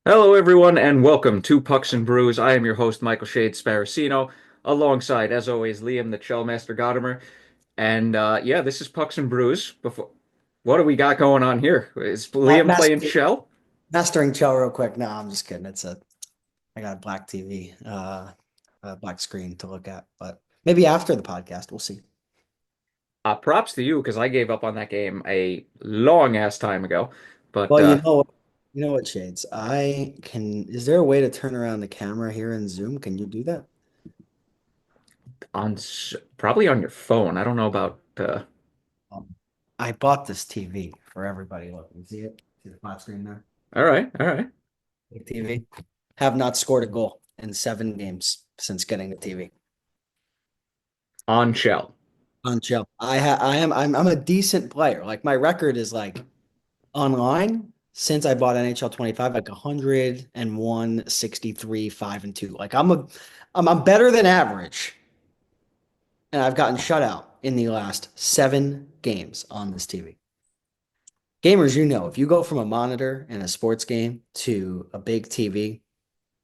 Hello, everyone, and welcome to Pucks and Brews. I am your host, Michael Shade Sparacino, alongside, as always, Liam the Chel Master Godimer. And yeah, this is Pucks and Brews. Before, what do we got going on here? Is Liam playing Master, Chel? mastering Chel real quick. No, I'm just kidding. I got a black TV, a black screen to look at, but maybe after the podcast, we'll see. Props to you because I gave up on that game a long ass time ago. But Well, you know what, Shades? Is there a way to turn around the camera here in Zoom? Can you do that? probably on your phone. I don't know about. Um, I bought this TV for everybody. Look, you see it? See the flat screen there? All right, all right. Big TV. Have not scored a goal in 7 games since getting the TV. On Chel. On Chel. I'm a decent player. Like my record is like online since I bought NHL 25, like 101, 63, 5 and 2. Like I'm better than average. And I've gotten shut out in the last 7 games on this TV. Gamers, if you go from a monitor in a sports game to a big TV,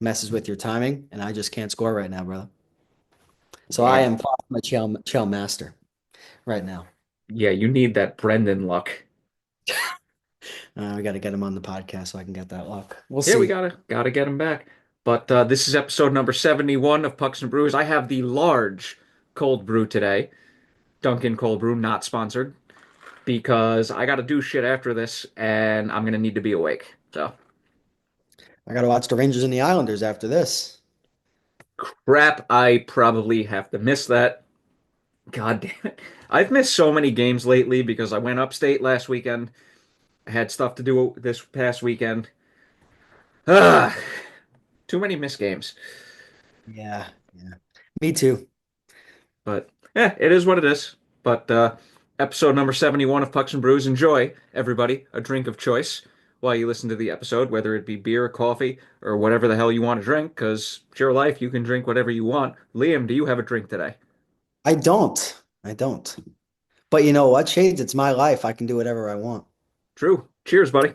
messes with your timing, and I just can't score right now, brother. So I Yeah, am far from a chill master right now. yeah. You need that Brendan luck. We got to get him on the podcast so I can get that luck. We'll Yeah, we see. gotta get him back. But this is episode number 71 of Pucks and Brews. I have the large cold brew today. Dunkin' Cold Brew, not sponsored, because I gotta do shit after this and I'm gonna need to be awake. So I got to watch the Rangers and the Islanders after this. crap, I probably have to miss that. God damn it. I've missed so many games lately because I went upstate last weekend. I had stuff to do this past weekend. Ah, too many missed games. Yeah, yeah. Me too. But yeah, it is what it is. But episode number 71 of Pucks and Brews. Enjoy, everybody, a drink of choice while you listen to the episode, whether it be beer, coffee, or whatever the hell you want to drink, because it's your life. You can drink whatever you want. Liam, do you have a drink today? I don't. I don't. But you know what, Shades? It's my life. I can do whatever I want. True. Cheers, buddy.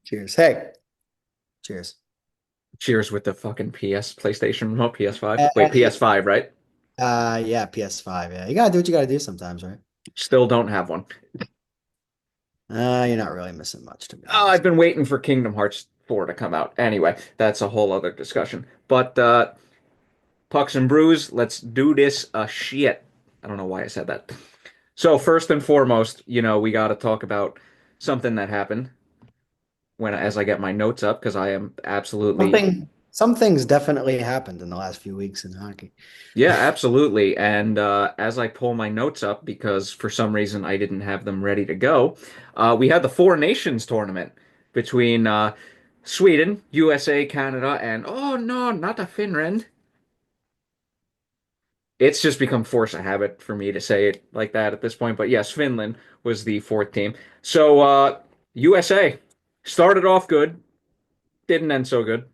Cheers. Hey, cheers. Cheers with the fucking PlayStation remote, PS5. Wait, Uh, PS5, right? yeah, PS5. Yeah, you gotta do what you gotta do sometimes, right? Still don't have one. You're not really missing much, to be Oh, I've honest. been waiting for Kingdom Hearts 4 to come out. Anyway, that's a whole other discussion. But Pucks and Brews, let's do this shit. I don't know why I said that. So first and foremost, we got to talk about something that happened when as I get my notes up because I am absolutely Some things definitely happened in the last few weeks in hockey. yeah, absolutely. And as I pull my notes up because for some reason I didn't have them ready to go, we had the Four Nations tournament between Sweden, USA, Canada, and oh no, not the Finland. It's just become force of habit for me to say it like that at this point. But yes, Finland was the fourth team. So USA started off good, didn't end so good.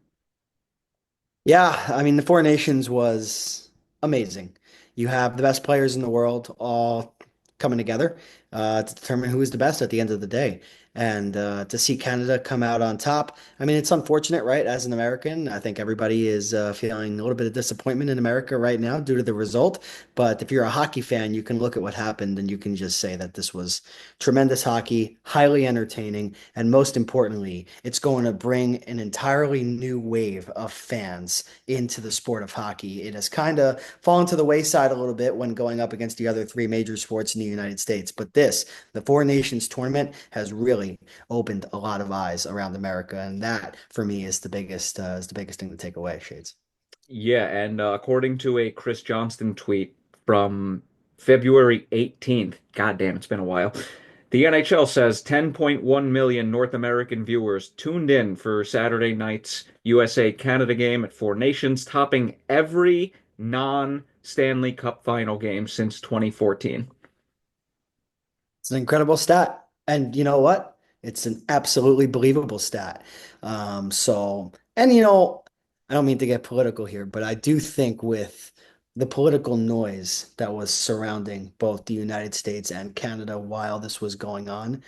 Yeah, I mean, the Four Nations was amazing. You have the best players in the world all coming together to determine who is the best at the end of the day. And to see Canada come out on top, I mean, it's unfortunate, right? As an American, I think everybody is feeling a little bit of disappointment in America right now due to the result. But if you're a hockey fan, you can look at what happened and you can just say that this was tremendous hockey, highly entertaining, and most importantly, it's going to bring an entirely new wave of fans into the sport of hockey. It has kind of fallen to the wayside a little bit when going up against the other three major sports in the United States. But the Four Nations tournament, has really opened a lot of eyes around America, and that for me is the biggest thing to take away. Shades. Yeah, and according to a Chris Johnston tweet from February 18th, God damn, it's been a while. The NHL says 10.1 million North American viewers tuned in for Saturday night's USA Canada game at Four Nations, topping every non-Stanley Cup final game since 2014. It's an incredible stat. And you know what? It's an absolutely believable stat. And I don't mean to get political here, but I do think with the political noise that was surrounding both the United States and Canada while this was going on,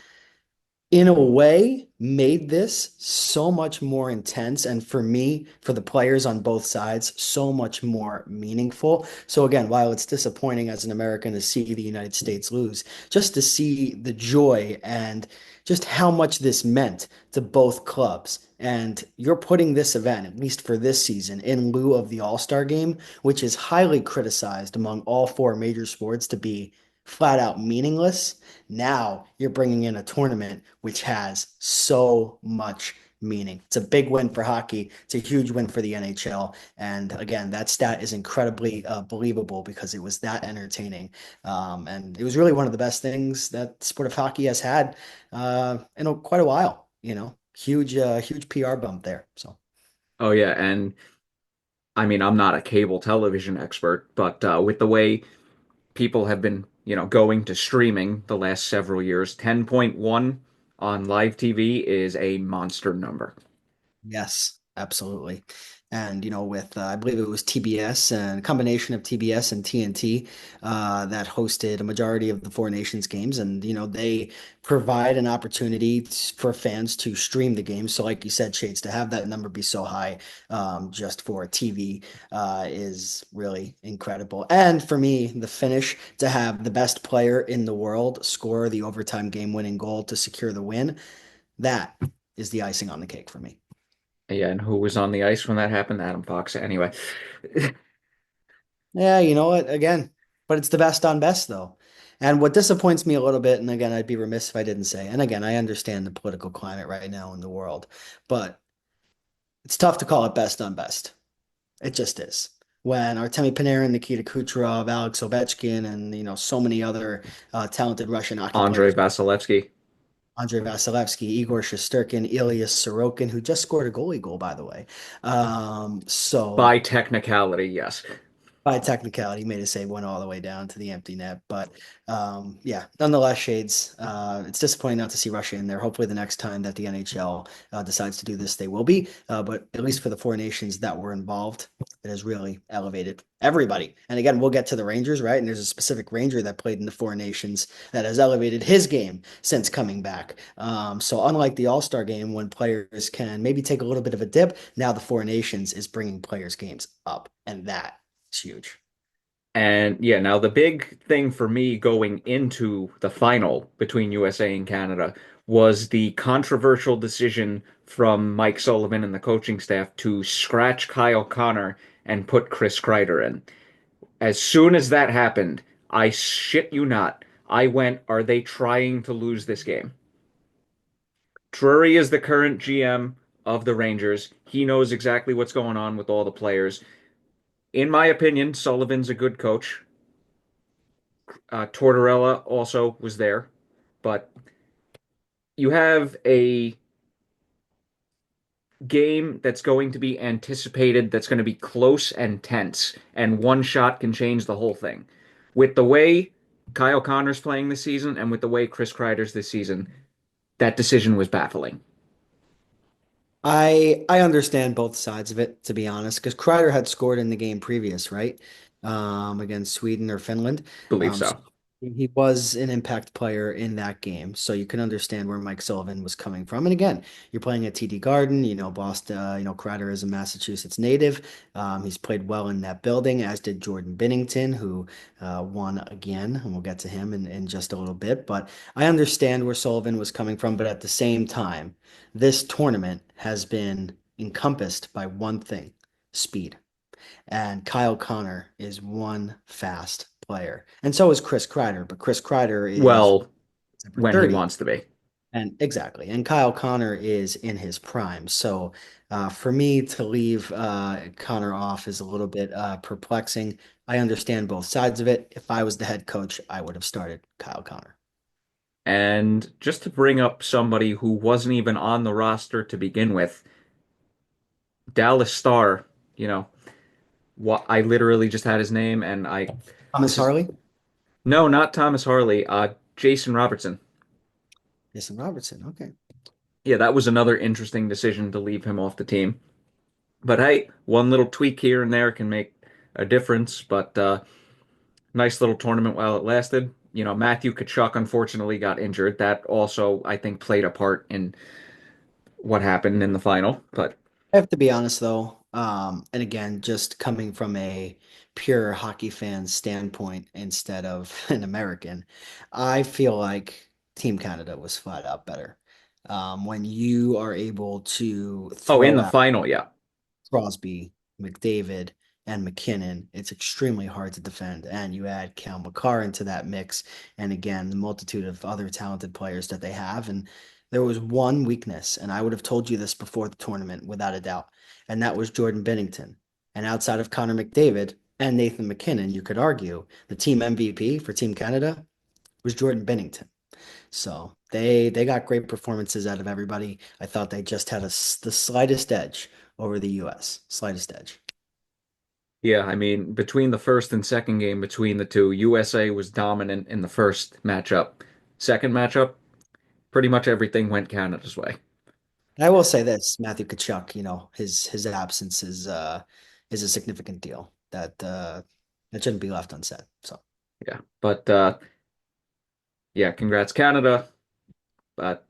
in a way made this so much more intense, and for me, for the players on both sides, so much more meaningful. So again, while it's disappointing as an American to see the United States lose, just to see the joy and just how much this meant to both clubs. And you're putting this event, at least for this season, in lieu of the All-Star game, which is highly criticized among all four major sports to be flat out meaningless. Now you're bringing in a tournament which has so much meaning. It's a big win for hockey. It's a huge win for the NHL. And again, that stat is incredibly believable because it was that entertaining. And it was really one of the best things that the sport of hockey has had quite a while, huge PR bump there. So. Oh yeah, and I mean, I'm not a cable television expert, but with the way people have been, going to streaming the last several years, 10.1 on live TV is a monster number. Yes, absolutely. And with I believe it was TBS and a combination of TBS and TNT that hosted a majority of the Four Nations games, and they provide an opportunity for fans to stream the game. So, like you said, Shades, to have that number be so high just for TV is really incredible. And for me, the finish to have the best player in the world score the overtime game-winning goal to secure the win, that is the icing on the cake for me. Yeah, and who was on the ice when that happened? Adam Fox. Anyway, Yeah, you know what? Again, but it's the best on best though. And what disappoints me a little bit, and again, I'd be remiss if I didn't say, and again, I understand the political climate right now in the world, but it's tough to call it best on best. It just is. When Artemi Panarin, Nikita Kucherov, Alex Ovechkin, and so many other talented Russian hockey Andrei players, Vasilevsky Andrei Vasilevsky, Igor Shesterkin, Ilya Sorokin, who just scored a goalie goal, by the way. So by technicality, yes. by technicality, made a save, went all the way down to the empty net. But yeah, nonetheless, Shades, it's disappointing not to see Russia in there. Hopefully, the next time that the NHL decides to do this, they will be. But at least for the four nations that were involved, it has really elevated everybody. And again, we'll get to the Rangers, right? And there's a specific Ranger that played in the four nations that has elevated his game since coming back. So unlike the All-Star game, when players can maybe take a little bit of a dip, now the four nations is bringing players' games up, and that it's huge. And yeah, now the big thing for me going into the final between USA and Canada was the controversial decision from Mike Sullivan and the coaching staff to scratch Kyle Connor and put Chris Kreider in. As soon as that happened, I shit you not, I went, are they trying to lose this game? Drury is the current GM of the Rangers. He knows exactly what's going on with all the players. In my opinion, Sullivan's a good coach. Tortorella also was there, but you have a game that's going to be anticipated, that's going to be close and tense, and one shot can change the whole thing. With the way Kyle Connor's playing this season and with the way Chris Kreider's this season, that decision was baffling. I understand both sides of it, to be honest, because Kreider had scored in the game previous, right? Against Sweden or Finland. Believe So so. he was an impact player in that game. So you can understand where Mike Sullivan was coming from. And again, you're playing at TD Garden, Boston, Kreider is a Massachusetts native. He's played well in that building, as did Jordan Binnington, who won again, and we'll get to him in just a little bit. But I understand where Sullivan was coming from, but at the same time, this tournament has been encompassed by one thing, speed. And Kyle Connor is one fast player. And so is Chris Kreider, but Chris Kreider is Well, number when he 30. wants to be. And exactly. And Kyle Connor is in his prime. So for me to leave Connor off is a little bit perplexing. I understand both sides of it. If I was the head coach, I would have started Kyle Connor. And just to bring up somebody who wasn't even on the roster to begin with, Dallas Star, you know, what I literally just had his name and Thomas this is Harley? no, not Thomas Harley, Jason Robertson. Jason Robertson. Okay. Yeah, that was another interesting decision to leave him off the team. But hey, one little tweak here and there can make a difference. But nice little tournament while it lasted. Matthew Tkachuk unfortunately got injured. That also, I think, played a part in what happened in the final. But I have to be honest though, and again, just coming from a pure hockey fan standpoint instead of an American, I feel like Team Canada was flat out better. When you are able to oh, in throw the out final, yeah. Crosby, McDavid, and McKinnon, it's extremely hard to defend. And you add Cale Makar into that mix, and again, the multitude of other talented players that they have. And there was one weakness, and I would have told you this before the tournament without a doubt, and that was Jordan Binnington. And outside of Connor McDavid and Nathan McKinnon, you could argue the team MVP for Team Canada was Jordan Binnington. So they got great performances out of everybody. I thought they just had the slightest edge over the US, slightest edge. Yeah, I mean, between the first and second game between the two, USA was dominant in the first matchup. Second matchup, pretty much everything went Canada's way. And I will say this, Matthew Tkachuk, his absence is a significant deal that shouldn't be left unsaid. So Yeah, but yeah, congrats Canada. But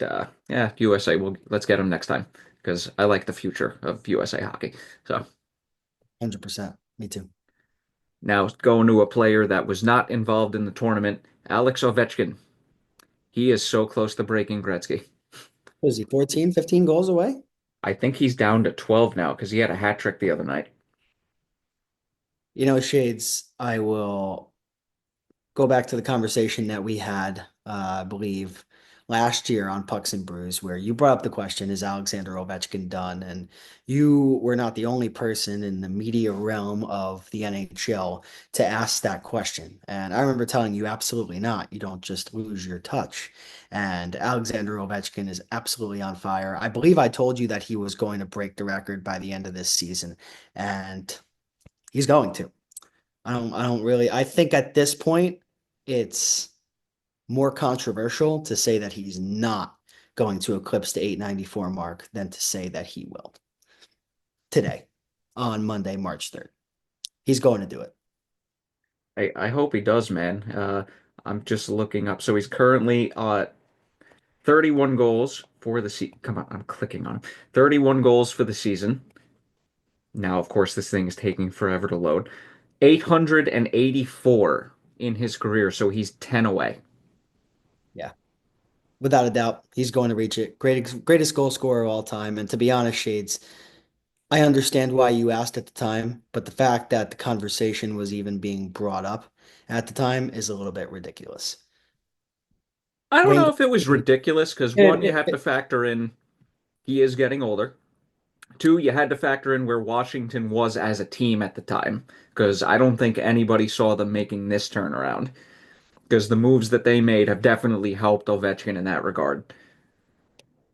yeah, USA, let's get them next time because I like the future of USA hockey. So 100%. Me too. now going to a player that was not involved in the tournament, Alex Ovechkin. He is so close to breaking Gretzky. What is he, 14, 15 goals away? I think he's down to 12 now because he had a hat trick the other night. Shades, I will go back to the conversation that we had, I believe, last year on Pucks and Brews, where you brought up the question, is Alexander Ovechkin done? And you were not the only person in the media realm of the NHL to ask that question. And I remember telling you, absolutely not. You don't just lose your touch. And Alexander Ovechkin is absolutely on fire. I believe I told you that he was going to break the record by the end of this season, and he's going to. I don't really, I think at this point, it's more controversial to say that he's not going to eclipse the 894 mark than to say that he will today on Monday, March 3rd. He's going to do it. I hope he does, man. I'm just looking up. So he's currently 31 goals for the season. Come on, I'm clicking on him. 31 goals for the season. Now, of course, this thing is taking forever to load. 884 in his career, so he's 10 away. Yeah, without a doubt, he's going to reach it. Greatest goal scorer of all time. And to be honest, Shades, I understand why you asked at the time, but the fact that the conversation was even being brought up at the time is a little bit ridiculous. I don't Wayne know if it was Gretzky, ridiculous because one, you it, have to it, factor in he is getting older. Two, you had to factor in where Washington was as a team at the time because I don't think anybody saw them making this turnaround because the moves that they made have definitely helped Ovechkin in that regard.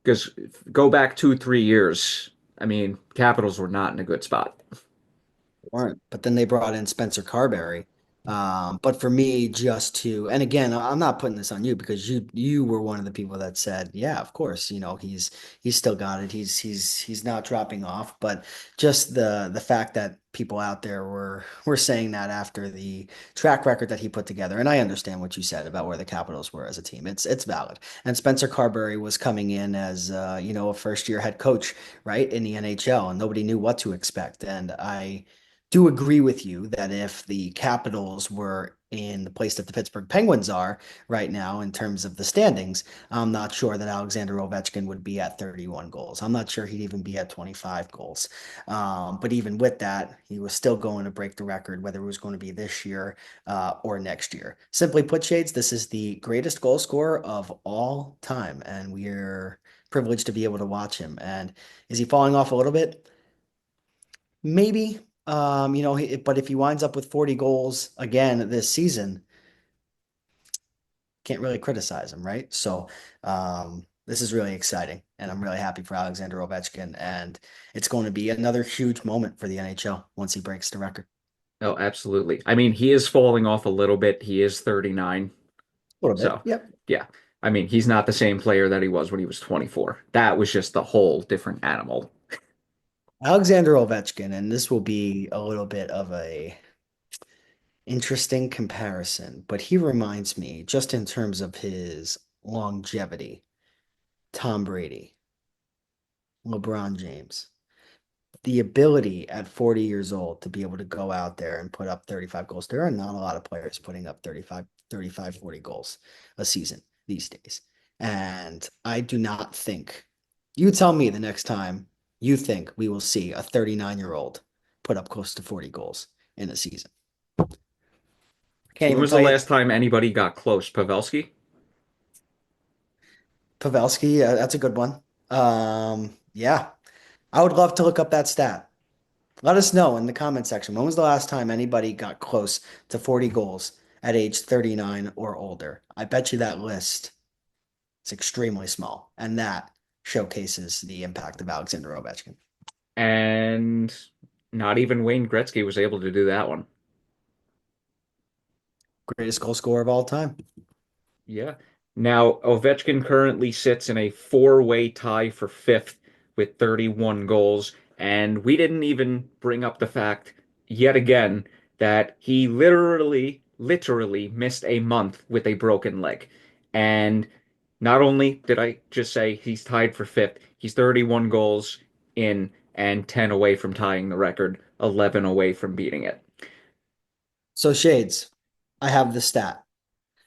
Because go back 2, 3 years, I mean, Capitals were not in a good spot. weren't. But then they brought in Spencer Carberry. But for me, and again, I'm not putting this on you because you were one of the people that said, yeah, of course, he's still got it. He's not dropping off. But just the fact that people out there were saying that after the track record that he put together, and I understand what you said about where the Capitals were as a team. It's valid. And Spencer Carberry was coming in as a first year head coach, right, in the NHL, and nobody knew what to expect. And I do agree with you that if the Capitals were in the place that the Pittsburgh Penguins are right now in terms of the standings, I'm not sure that Alexander Ovechkin would be at 31 goals. I'm not sure he'd even be at 25 goals. But even with that, he was still going to break the record, whether it was going to be this year or next year. Simply put, Shades, this is the greatest goal scorer of all time, and we're privileged to be able to watch him. And is he falling off a little bit? Maybe. But if he winds up with 40 goals again this season, can't really criticize him, right? So this is really exciting, and I'm really happy for Alexander Ovechkin, and it's going to be another huge moment for the NHL once he breaks the record. Oh, absolutely. I mean, he is falling off a little bit. He is 39. A little bit, So, yep. yeah. I mean, he's not the same player that he was when he was 24. That was just a whole different animal. Alexander Ovechkin, and this will be a little bit of a Interesting comparison, but he reminds me, just in terms of his longevity, Tom Brady, LeBron James. The ability at 40 years old to be able to go out there and put up 35 goals. There are not a lot of players putting up 40 goals a season these days. And I do not think, you tell me the next time you think we will see a 39-year-old put up close to 40 goals in a season. Can't When even was the play it. last time anybody got close? Pavelski? Pavelski, that's a good one. Yeah, I would love to look up that stat. Let us know in the comment section. When was the last time anybody got close to 40 goals at age 39 or older? I bet you that list is extremely small, and that showcases the impact of Alexander Ovechkin. And not even Wayne Gretzky was able to do that one. Greatest goal scorer of all time. Yeah. Now, Ovechkin currently sits in a four-way tie for fifth with 31 goals. And we didn't even bring up the fact yet again that he literally missed a month with a broken leg. And not only did I just say he's tied for fifth, he's 31 goals in and 10 away from tying the record, 11 away from beating it. So, Shades, I have the stat.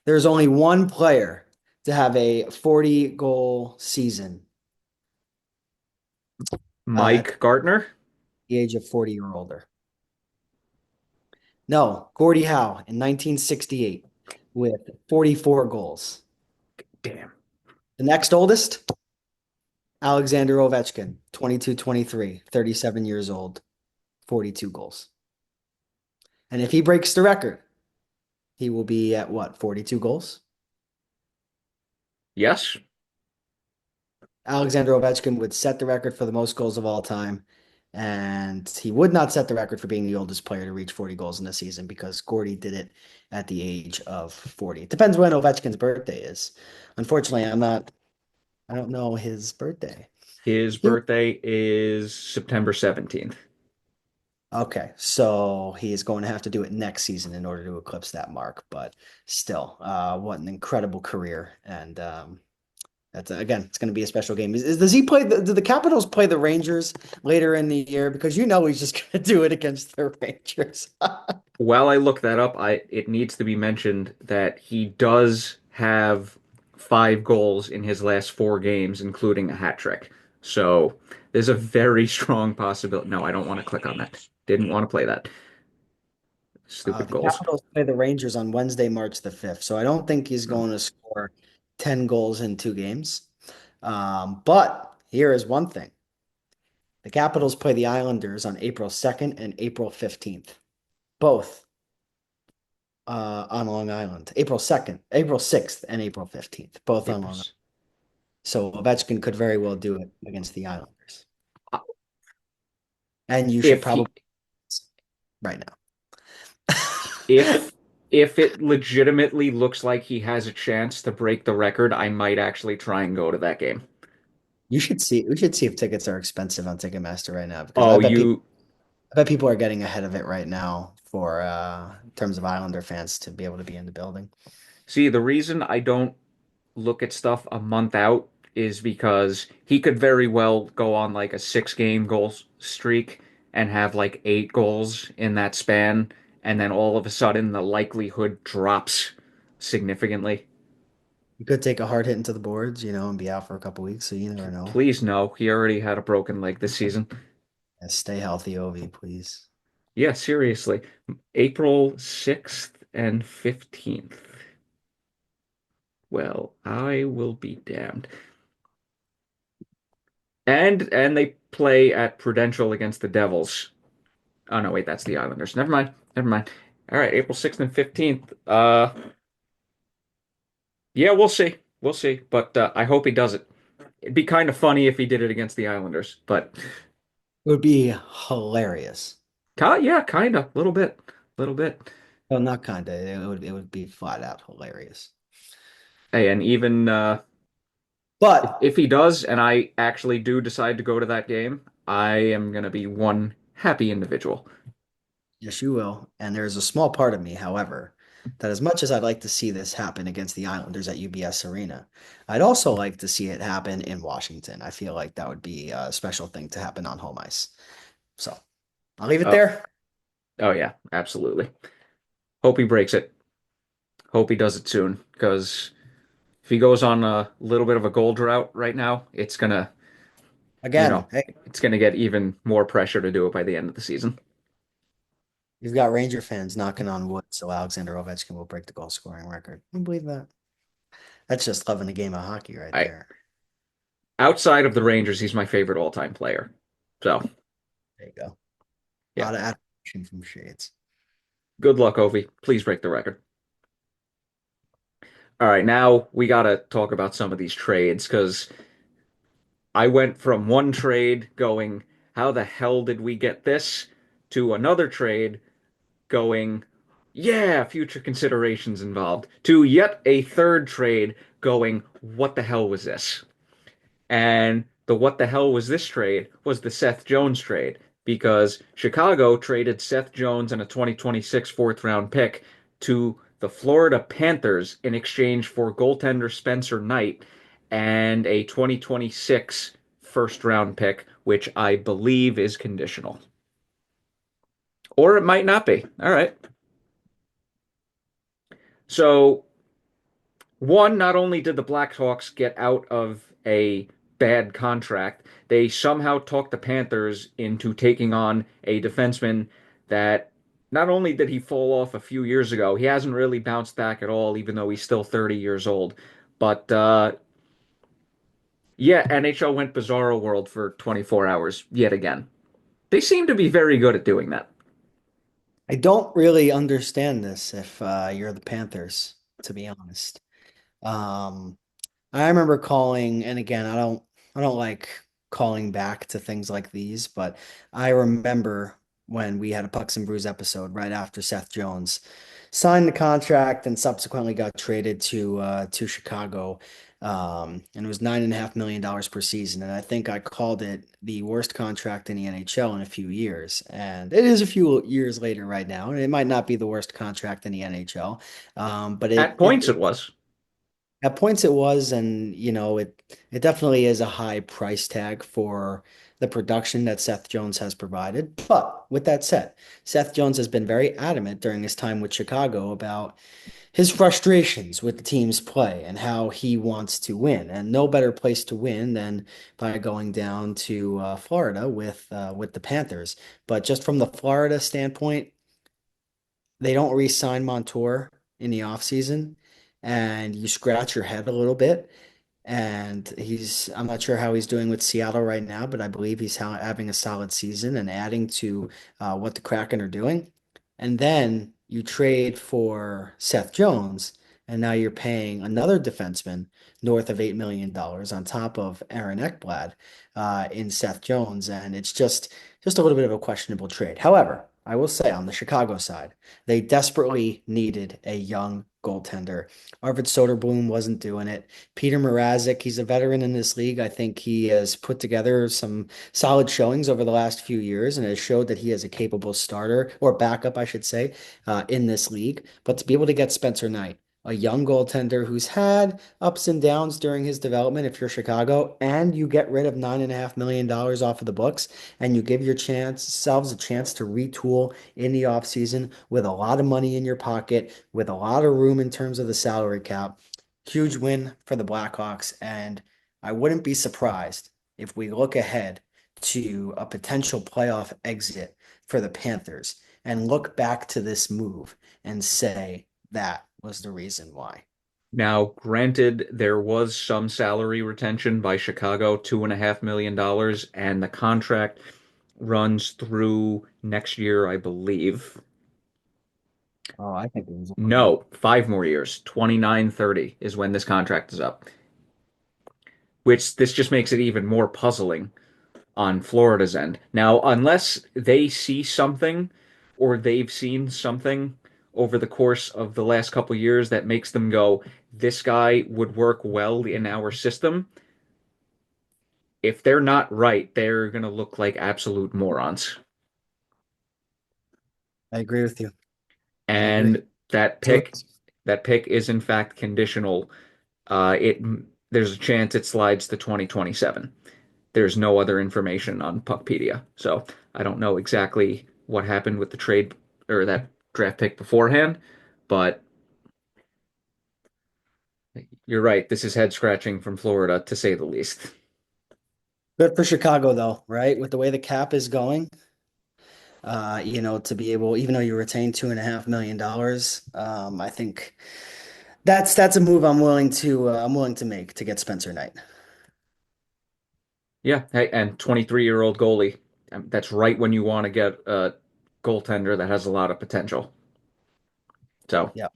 There's only one player to have a 40 goal season at Mike Gartner? the age of 40 or older. No, Gordie Howe in 1968 with 44 goals. Damn. The next oldest, Alexander Ovechkin, 22-23, 37 years old, 42 goals. And if he breaks the record, he will be at what, 42 goals? Yes? Alexander Ovechkin would set the record for the most goals of all time. And he would not set the record for being the oldest player to reach 40 goals in a season because Gordie did it at the age of 40. It depends when Ovechkin's birthday is. Unfortunately, I don't know his birthday. His He birthday is September 17th. Okay, so he is going to have to do it next season in order to eclipse that mark. But still, what an incredible career! And that's again, it's going to be a special game. Does he play? Do the Capitals play the Rangers later in the year? Because you know he's just going to do it against the Rangers. While I look that up, it needs to be mentioned that he does have 5 goals in his last 4 games, including a hat trick. So there's a very strong possibility. No, I don't want to click on that. Didn't want to play that. Stupid The goals. Capitals play the Rangers on Wednesday, March the 5th. So I don't think he's No. going to score 10 goals in 2 games. But here is one thing. The Capitals play the Islanders on April 2nd and April 15th, both on Long Island. April 2nd, April 6th, and April 15th, both on April. Long Island. So Ovechkin could very well do it against the Islanders. And you should If he probably right now. if if it legitimately looks like he has a chance to break the record, I might actually try and go to that game. We should see if tickets are expensive on Ticketmaster right now because Oh, you I bet people are getting ahead of it right now for in terms of Islander fans to be able to be in the building. see the reason I don't look at stuff a month out is because he could very well go on like a 6 game goals streak and have like 8 goals in that span, and then all of a sudden the likelihood drops significantly. You could take a hard hit into the boards, and be out for a couple weeks, so you never know. Please no, he already had a broken leg this season. Yeah, stay healthy, Ovi, please. Yeah, seriously. April 6th and 15th. Well, I will be damned. And they play at Prudential against the Devils. Oh no, wait, that's the Islanders. Never mind. Never mind. All right, April 6th and 15th. Yeah, we'll see. We'll see. But I hope he does it. It'd be kind of funny if he did it against the Islanders. But It would be hilarious. yeah, kind of. A little bit. A little bit. Well, not kinda. It would be flat out hilarious. Hey, and even But if he does, and I actually do decide to go to that game, I am gonna be one happy individual. Yes, you will. And there's a small part of me, however, that as much as I'd like to see this happen against the Islanders at UBS Arena, I'd also like to see it happen in Washington. I feel like that would be a special thing to happen on home ice. So I'll leave it Oh, there. oh yeah, absolutely. Hope he breaks it. Hope he does it soon, because if he goes on a little bit of a goal drought right now, you Again, know, hey, it's gonna get even more pressure to do it by the end of the season. you've got Ranger fans knocking on wood, so Alexander Ovechkin will break the goal scoring record. Can you believe that? That's just loving the game of hockey right I there. Outside of the Rangers, he's my favorite all-time player. So, There you go. A yeah. lot of admiration from Shades. Good luck, Ovi. Please break the record. All right, now we gotta talk about some of these trades because I went from one trade going, how the hell did we get this? To another trade going, yeah, future considerations involved. To yet a third trade going, what the hell was this? And the what the hell was this trade was the Seth Jones trade because Chicago traded Seth Jones and a 2026 fourth round pick to the Florida Panthers in exchange for goaltender Spencer Knight and a 2026 first round pick, which I believe is conditional. Or it might not be. All right. So one, not only did the Blackhawks get out of a bad contract, they somehow talked the Panthers into taking on a defenseman that not only did he fall off a few years ago, he hasn't really bounced back at all, even though he's still 30 years old. But yeah, NHL went bizarro world for 24 hours yet again. They seem to be very good at doing that. I don't really understand this if you're the Panthers, to be honest. Um, I remember calling, and again, I don't like calling back to things like these, but I remember when we had a Pucks and Brews episode right after Seth Jones signed the contract and subsequently got traded to Chicago. And it was $9.5 million per season. And I think I called it the worst contract in the NHL in a few years. And it is a few years later right now, and it might not be the worst contract in the NHL. But At it points, it was. at points it was, and it definitely is a high price tag for the production that Seth Jones has provided. But with that said, Seth Jones has been very adamant during his time with Chicago about his frustrations with the team's play and how he wants to win. And no better place to win than by going down to Florida with the Panthers. But just from the Florida standpoint, they don't re-sign Montour in the offseason, and you scratch your head a little bit. And I'm not sure how he's doing with Seattle right now, but I believe he's having a solid season and adding to what the Kraken are doing. And then you trade for Seth Jones, and now you're paying another defenseman north of $8 million on top of Aaron Ekblad in Seth Jones. And it's just a little bit of a questionable trade. However, I will say on the Chicago side, they desperately needed a young goaltender. Arvid Soderblom wasn't doing it. Peter Mrazek, he's a veteran in this league. I think he has put together some solid showings over the last few years and has showed that he is a capable starter or backup, I should say, in this league. But to be able to get Spencer Knight, a young goaltender who's had ups and downs during his development, if you're Chicago, and you get rid of $9.5 million off of the books, and you give your chance selves a chance to retool in the offseason with a lot of money in your pocket, with a lot of room in terms of the salary cap. Huge win for the Blackhawks, and I wouldn't be surprised if we look ahead to a potential playoff exit for the Panthers and look back to this move and say that was the reason why. Now, granted, there was some salary retention by Chicago, $2.5 million, and the contract runs through next year, I believe. Oh, I think it was longer. No, 5 more years. 29-30 is when this contract is up, which this just makes it even more puzzling on Florida's end. Now, unless they see something or they've seen something over the course of the last couple of years that makes them go, this guy would work well in our system. If they're not right, they're going to look like absolute morons. I agree with you. I agree. And that So pick, that pick is in fact conditional. It there's a chance it slides to 2027. There's no other information on Puckpedia, so I don't know exactly what happened with the trade or that draft pick beforehand, but you're right. This is head scratching from Florida to say the least. good for Chicago though, right? With the way the cap is going, to be able, even though you retain $2.5 million, I think that's a move I'm willing to make to get Spencer Knight. Yeah, hey, and 23-year-old goalie. That's right when you want to get a goaltender that has a lot of potential. So, Yeah,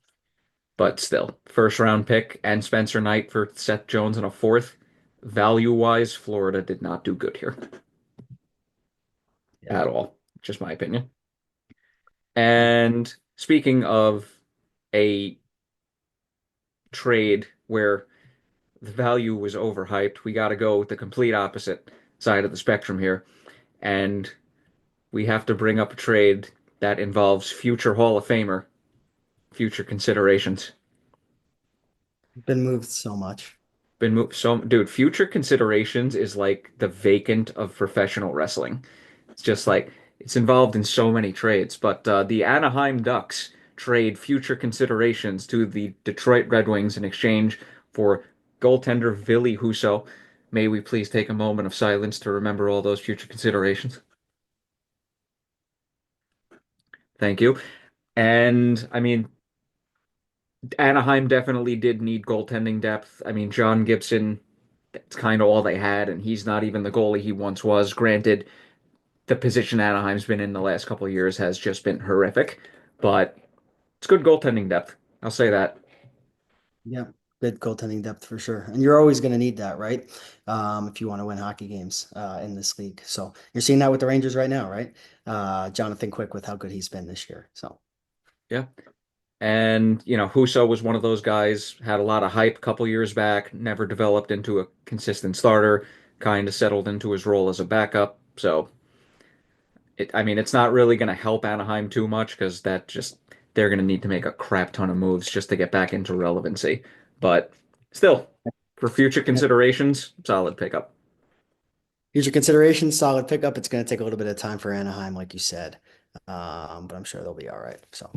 but still, first round pick and Spencer Knight for Seth Jones in a fourth. Value wise, Florida did not do good here yeah. at all. Just my opinion. Yeah. And speaking of a trade where the value was overhyped, we got to go the complete opposite side of the spectrum here. And we have to bring up a trade that involves future Hall of Famer, future considerations. Been moved so much. Been moved so, dude, future considerations is like the vacant of professional wrestling. It's just like it's involved in so many trades. But the Anaheim Ducks trade future considerations to the Detroit Red Wings in exchange for goaltender Ville Husso. May we please take a moment of silence to remember all those future considerations? Thank you. And I mean, Anaheim definitely did need goaltending depth. I mean, John Gibson, that's kind of all they had, and he's not even the goalie he once was. Granted, the position Anaheim's been in the last couple of years has just been horrific, but it's good goaltending depth. I'll say that. Yeah, good goaltending depth for sure. And you're always going to need that, right? If you want to win hockey games in this league. So you're seeing that with the Rangers right now, right? Jonathan Quick with how good he's been this year. So Yeah. And, Husso was one of those guys, had a lot of hype a couple years back, never developed into a consistent starter, kind of settled into his role as a backup. So I mean, it's not really going to help Anaheim too much because they're going to need to make a crap ton of moves just to get back into relevancy. But still, for future considerations, solid pickup. future consideration, solid pickup. It's going to take a little bit of time for Anaheim, like you said. But I'm sure they'll be all right. So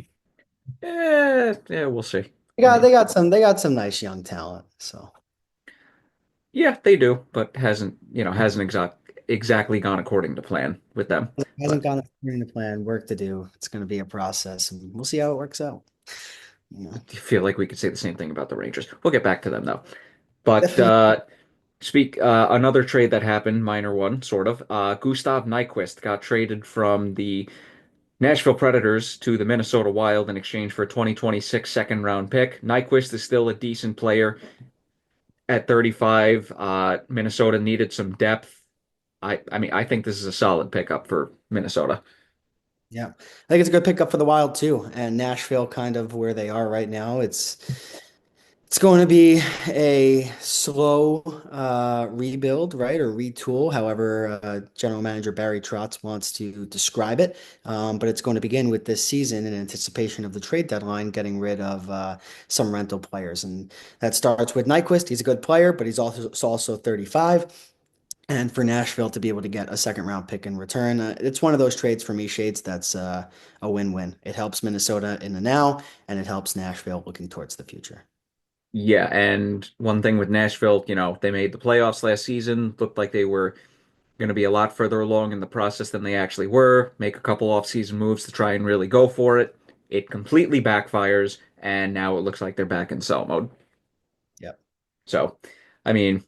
Yeah, we'll see. they I got mean, they got some they got some nice young talent. So yeah, they do, but hasn't exactly gone according to plan with them. it hasn't But gone according to plan. Work to do. It's going to be a process, and we'll see how it works out. You know, I feel like we could say the same thing about the Rangers. We'll get back to them though. But definitely. another trade that happened, minor one, sort of. Gustav Nyquist got traded from the Nashville Predators to the Minnesota Wild in exchange for a 2026 second round pick. Nyquist is still a decent player at 35. Minnesota needed some depth. I mean, I think this is a solid pickup for Minnesota. Yeah, I think it's a good pickup for the Wild too. And Nashville, kind of where they are right now, it's going to be a slow rebuild, right, or retool, however General Manager Barry Trotz wants to describe it. But it's going to begin with this season in anticipation of the trade deadline, getting rid of some rental players, and that starts with Nyquist. He's a good player, but he's also 35. And for Nashville to be able to get a second round pick in return, it's one of those trades for me, Shades, that's a win-win. It helps Minnesota in the now, and it helps Nashville looking towards the future. Yeah, and one thing with Nashville, they made the playoffs last season, looked like they were going to be a lot further along in the process than they actually were, make a couple off-season moves to try and really go for it. It completely backfires, and now it looks like they're back in sell mode. Yep. So, I mean,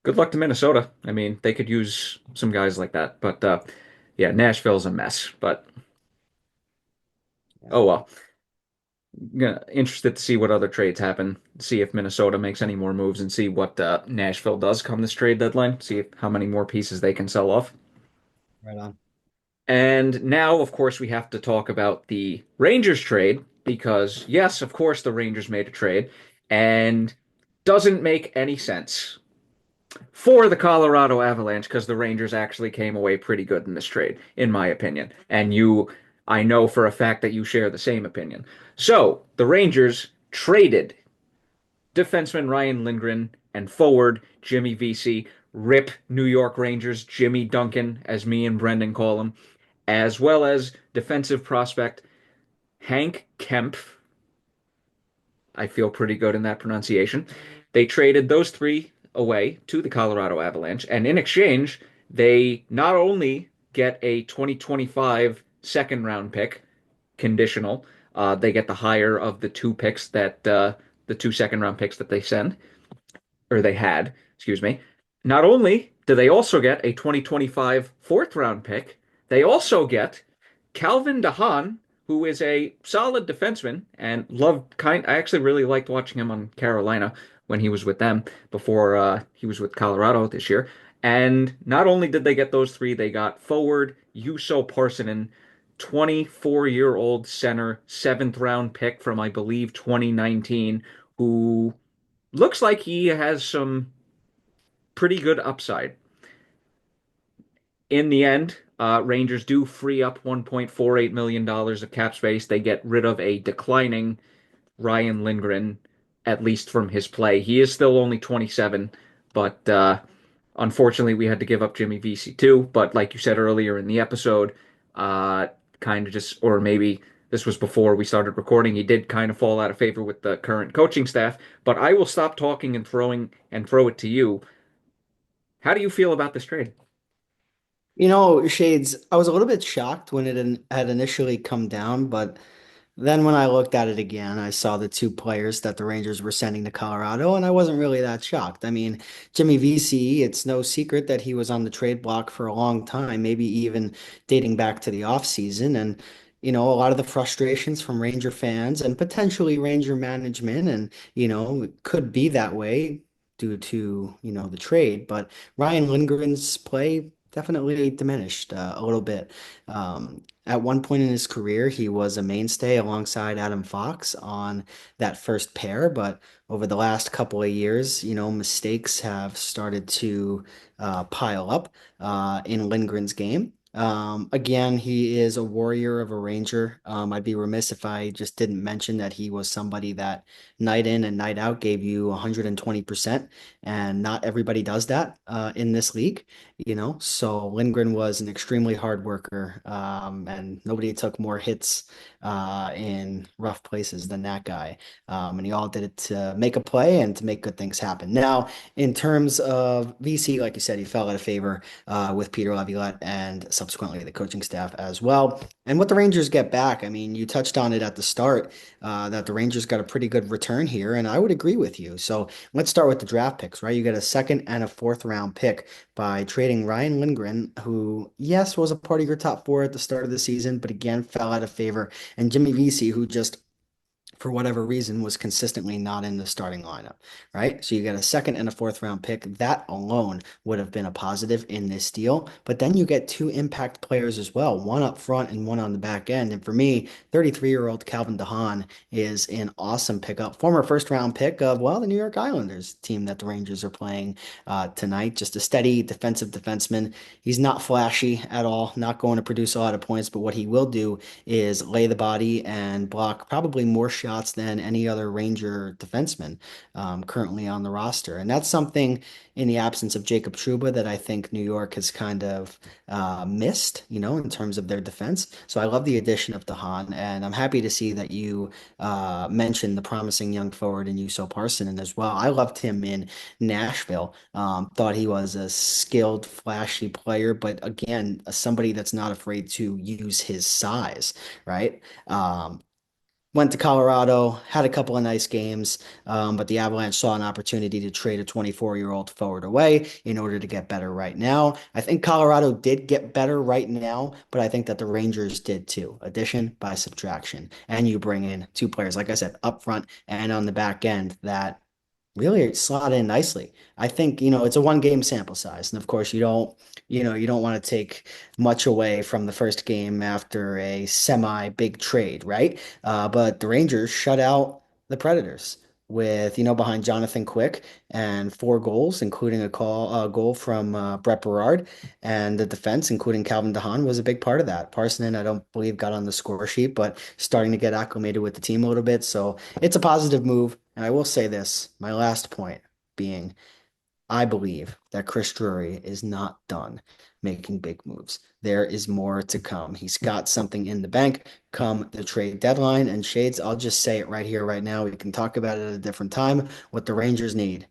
good luck to Minnesota. I mean, they could use some guys like that. But yeah, Nashville's a mess. But Yeah. oh well. Interested to see what other trades happen. See if Minnesota makes any more moves and see what Nashville does come this trade deadline. See how many more pieces they can sell off. Right on. And now, of course, we have to talk about the Rangers trade because, yes, of course, the Rangers made a trade and doesn't make any sense for the Colorado Avalanche because the Rangers actually came away pretty good in this trade, in my opinion. And you I know for a fact that you share the same opinion. So the Rangers traded defenseman Ryan Lindgren and forward Jimmy Vesey, RIP New York Rangers Jimmy Duncan, as me and Brendan call him, as well as defensive prospect Hank Kempf. I feel pretty good in that pronunciation. They traded those three away to the Colorado Avalanche, and in exchange, they not only get a 2025 second round pick, conditional, they get the higher of the two picks that the two second round picks that they send, or they had, excuse me. Not only do they also get a 2025 fourth round pick, they also get Calvin DeHaan, who is a solid defenseman and I actually really liked watching him on Carolina when he was with them before he was with Colorado this year. And not only did they get those three, they got forward Juuso Parssinen, 24-year-old center, seventh round pick from I believe 2019, who looks like he has some pretty good upside. In the end, Rangers do free up $1.48 million of cap space. They get rid of a declining Ryan Lindgren, at least from his play. He is still only 27, but unfortunately, we had to give up Jimmy Vesey too. But like you said earlier in the episode, uh, kind of just, or maybe this was before we started recording, he did kind of fall out of favor with the current coaching staff. But I will stop talking and throw it to you. How do you feel about this trade? Shades, I was a little bit shocked when had initially come down, but then when I looked at it again, I saw the two players that the Rangers were sending to Colorado, and I wasn't really that shocked. I mean, Jimmy Vesey, it's no secret that he was on the trade block for a long time, maybe even dating back to the offseason. And, a lot of the frustrations from Ranger fans and potentially Ranger management, and, it could be that way due to, the trade. But Ryan Lindgren's play definitely diminished a little bit. At one point in his career, he was a mainstay alongside Adam Fox on that first pair, but over the last couple of years, mistakes have started to pile up in Lindgren's game. Again, he is a warrior of a Ranger. I'd be remiss if I just didn't mention that he was somebody that night in and night out gave you 120%, and not everybody does that in this league. So Lindgren was an extremely hard worker, and nobody took more hits in rough places than that guy. And he all did it to make a play and to make good things happen. Now, in terms of VC, like you said, he fell out of favor with Peter Laviolette and subsequently the coaching staff as well. And what the Rangers get back, I mean, you touched on it at the start that the Rangers got a pretty good return here, and I would agree with you. So let's start with the draft picks, right? You get a second and a fourth round pick by trading Ryan Lindgren, who, yes, was a part of your top four at the start of the season, but again, fell out of favor, and Jimmy Vesey, who just for whatever reason, was consistently not in the starting lineup, right? So you get a second and a fourth round pick. That alone would have been a positive in this deal. But then you get two impact players as well, one up front and one on the back end. And for me, 33-year-old Calvin DeHaan is an awesome pickup. Former first round pick of, well, the New York Islanders team that the Rangers are playing tonight. Just a steady defensive defenseman. He's not flashy at all, not going to produce a lot of points, but what he will do is lay the body and block probably more shots than any other Ranger defenseman currently on the roster. And that's something in the absence of Jacob Trouba that I think New York has kind of missed, in terms of their defense. So I love the addition of DeHaan, and I'm happy to see that you mentioned the promising young forward in Juuso Parssinen as well. I loved him in Nashville. Thought he was a skilled, flashy player, but again, somebody that's not afraid to use his size, right? Went to Colorado, had a couple of nice games, but the Avalanche saw an opportunity to trade a 24-year-old forward away in order to get better right now. I think Colorado did get better right now, but I think that the Rangers did too. Addition by subtraction. And you bring in two players, like I said, up front and on the back end that really slot in nicely. I think, it's a one game sample size. And of course, you don't want to take much away from the first game after a semi big trade, right? But the Rangers shut out the Predators. with, behind Jonathan Quick and 4 goals, including a goal from Brett Berard, and the defense, including Calvin DeHaan, was a big part of that. Parsonen, I don't believe, got on the score sheet, but starting to get acclimated with the team a little bit. So it's a positive move. And I will say this, my last point being, I believe that Chris Drury is not done making big moves. There is more to come. He's got something in the bank come the trade deadline. And Shades, I'll just say it right here, right now. We can talk about it at a different time. What the Rangers need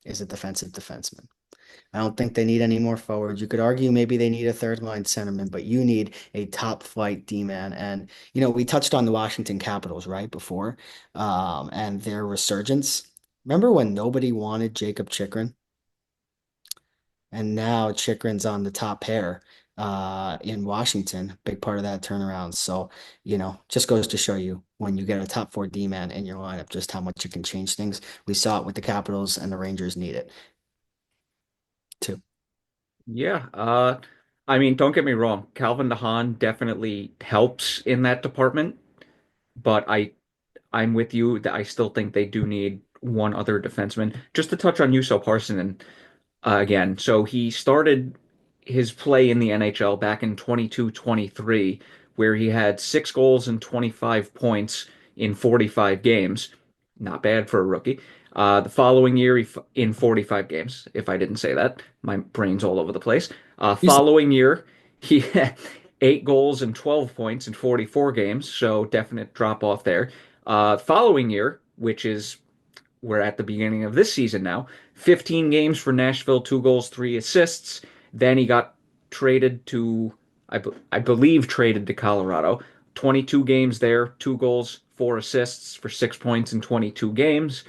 is a defensive defenseman. I don't think they need any more forwards. You could argue maybe they need a third line centerman, but you need a top flight D man. And, we touched on the Washington Capitals right before, and their resurgence. Remember when nobody wanted Jacob Chikrin? And now Chikrin's on the top pair in Washington, big part of that turnaround. So, just goes to show you when you get a top four D man in your lineup, just how much it can change things. We saw it with the Capitals, and the Rangers need it too. Yeah, I mean, don't get me wrong. Calvin DeHaan definitely helps in that department, but I'm with you that I still think they do need one other defenseman. Just to touch on Juuso Parssinen again. So he started his play in the NHL back in 22-23, where he had 6 goals and 25 points in 45 games. Not bad for a rookie. The following year, in 45 games, if I didn't say that, my brain's all over the place. You said Following year, he had 8 goals and 12 points in 44 games, so definite drop off there. Following year, which is we're at the beginning of this season now. 15 games for Nashville, 2 goals, 3 assists. Then he got traded to, I believe, traded to Colorado. 22 games there, 2 goals, 4 assists for 6 points in 22 games.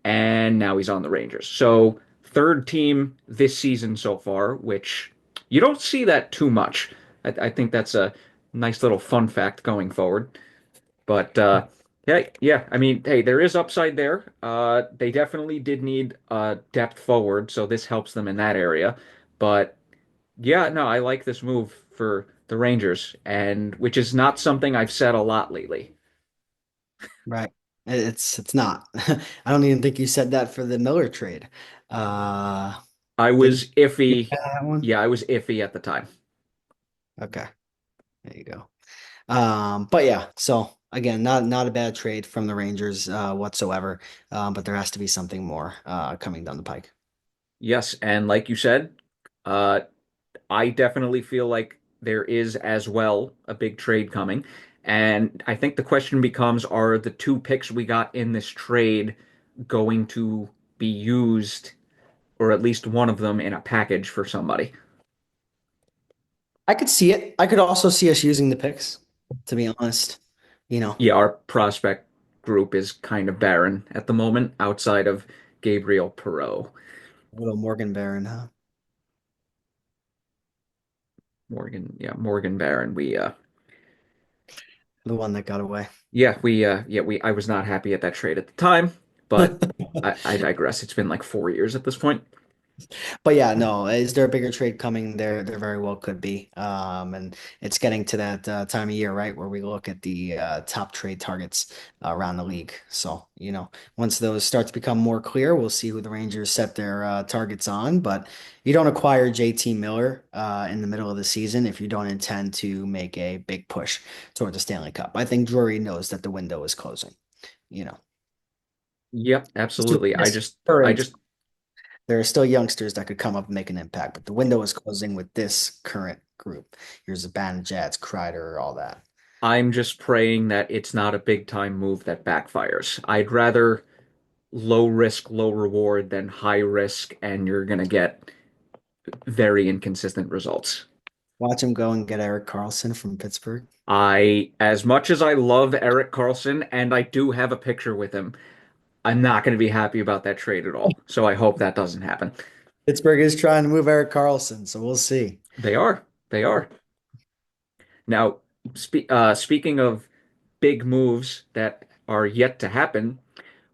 And now he's on the Rangers. So, third team this season so far, which you don't see that too much. I think that's a nice little fun fact going forward. But yeah, yeah. I mean, hey, there is upside there. They definitely did need depth forward, so this helps them in that area. But yeah, no, I like this move for the Rangers, and which is not something I've said a lot lately. right. It's not. I don't even think you said that for the Miller trade. I Did you was get iffy. that one? Yeah, I was iffy at the time. Okay, there you go. But yeah, so again, not a bad trade from the Rangers whatsoever. But there has to be something more coming down the pike. Yes, and like you said, uh, I definitely feel like there is as well a big trade coming. And I think the question becomes, are the 2 picks we got in this trade going to be used, or at least one of them in a package for somebody? I could see it. I could also see us using the picks, to be honest. You know, Yeah, our prospect group is kind of barren at the moment outside of Gabriel Perreault. a little Morgan Baron, huh? Morgan Barron. The one that got away. We I was not happy at that trade at the time, but I digress. It's been like 4 years at this point. But yeah, no, is there a bigger trade coming? There very well could be. And it's getting to that time of year, right, where we look at the top trade targets around the league. So, once those start to become more clear, we'll see who the Rangers set their targets on. But you don't acquire JT Miller in the middle of the season if you don't intend to make a big push toward the Stanley Cup. I think Drury knows that the window is closing, you know. Yep, He's doing absolutely. this I courage. just There are still youngsters that could come up and make an impact, but the window is closing with this current group. Here's Zibanejad, Kreider, all that. I'm just praying that it's not a big time move that backfires. I'd rather low risk, low reward than high risk, and you're gonna get very inconsistent results. Watch him go and get Eric Carlson from Pittsburgh. As much as I love Eric Carlson, and I do have a picture with him, I'm not going to be happy about that trade at all. So I hope that doesn't happen. Pittsburgh is trying to move Eric Carlson, so we'll see. They are. They are. Now, speaking of big moves that are yet to happen,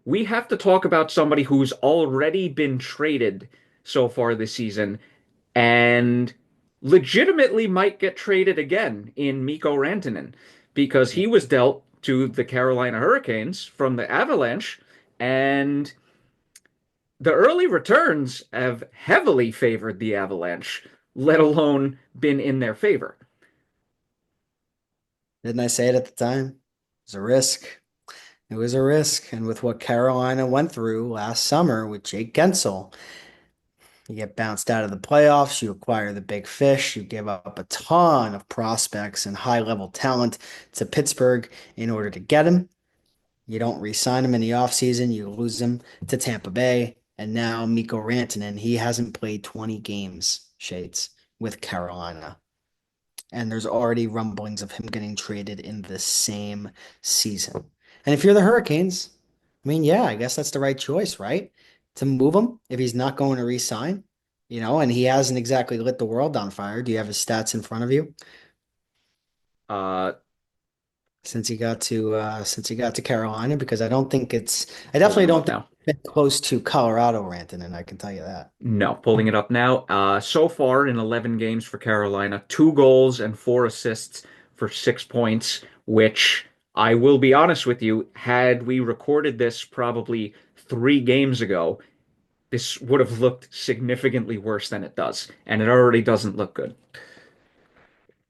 we have to talk about somebody who's already been traded so far this season and legitimately might get traded again in Mikko Rantanen because he was dealt to the Carolina Hurricanes from the Avalanche And the early returns have heavily favored the Avalanche, let alone been in their favor. Didn't I say it at the time? It was a risk. It was a risk. And with what Carolina went through last summer with Jake Gensel, you get bounced out of the playoffs, you acquire the big fish, you give up a ton of prospects and high level talent to Pittsburgh in order to get him. You don't re-sign him in the offseason, you lose him to Tampa Bay. And now Mikko Rantanen, he hasn't played 20 games, Shades, with Carolina. And there's already rumblings of him getting traded in the same season. And if you're the Hurricanes, I mean, yeah, I guess that's the right choice, right? To move him if he's not going to re-sign, and he hasn't exactly lit the world on fire. Do you have his stats in front of you Uh, since he got to Carolina? Because I definitely Pulling him don't up think now. it's close to Colorado Rantanen, I can tell you that. No, pulling it up now. So far in 11 games for Carolina, 2 goals and 4 assists for 6 points, which I will be honest with you, had we recorded this probably 3 games ago, this would have looked significantly worse than it does, and it already doesn't look good.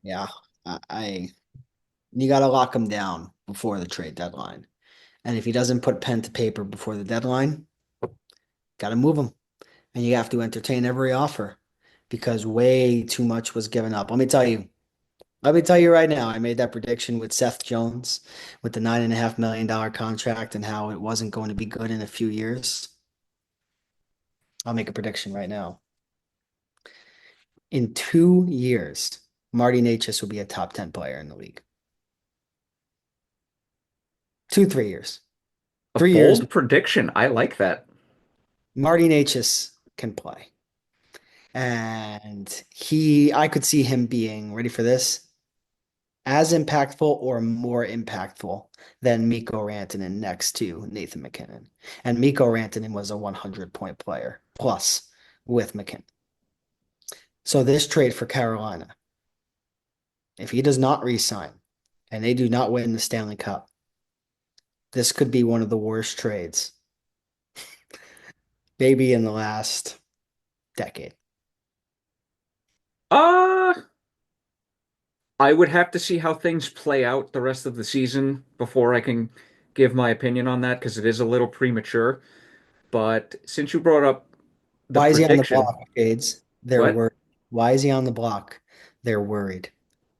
Yeah, I you got to lock him down before the trade deadline. And if he doesn't put pen to paper before the deadline, got to move him. And you have to entertain every offer because way too much was given up. Let me tell you right now, I made that prediction with Seth Jones with the $9.5 million contract and how it wasn't going to be good in a few years. I'll make a prediction right now. In 2 years, Marty Necas will be a top 10 player in the league. 2, 3 years. A 3 years, bold prediction. I like that. Marty Necas can play. And I could see him being, ready for this, as impactful or more impactful than Mikko Rantanen next to Nathan MacKinnon. And Mikko Rantanen was a 100-point player plus with MacKinnon. So this trade for Carolina, if he does not re-sign and they do not win the Stanley Cup, this could be one of the worst trades maybe in the last decade. Uh, I would have to see how things play out the rest of the season before I can give my opinion on that because it is a little premature. But since you brought up the Why is he on the prediction, block, Shades? They're what? worried. Why is he on the block? They're worried.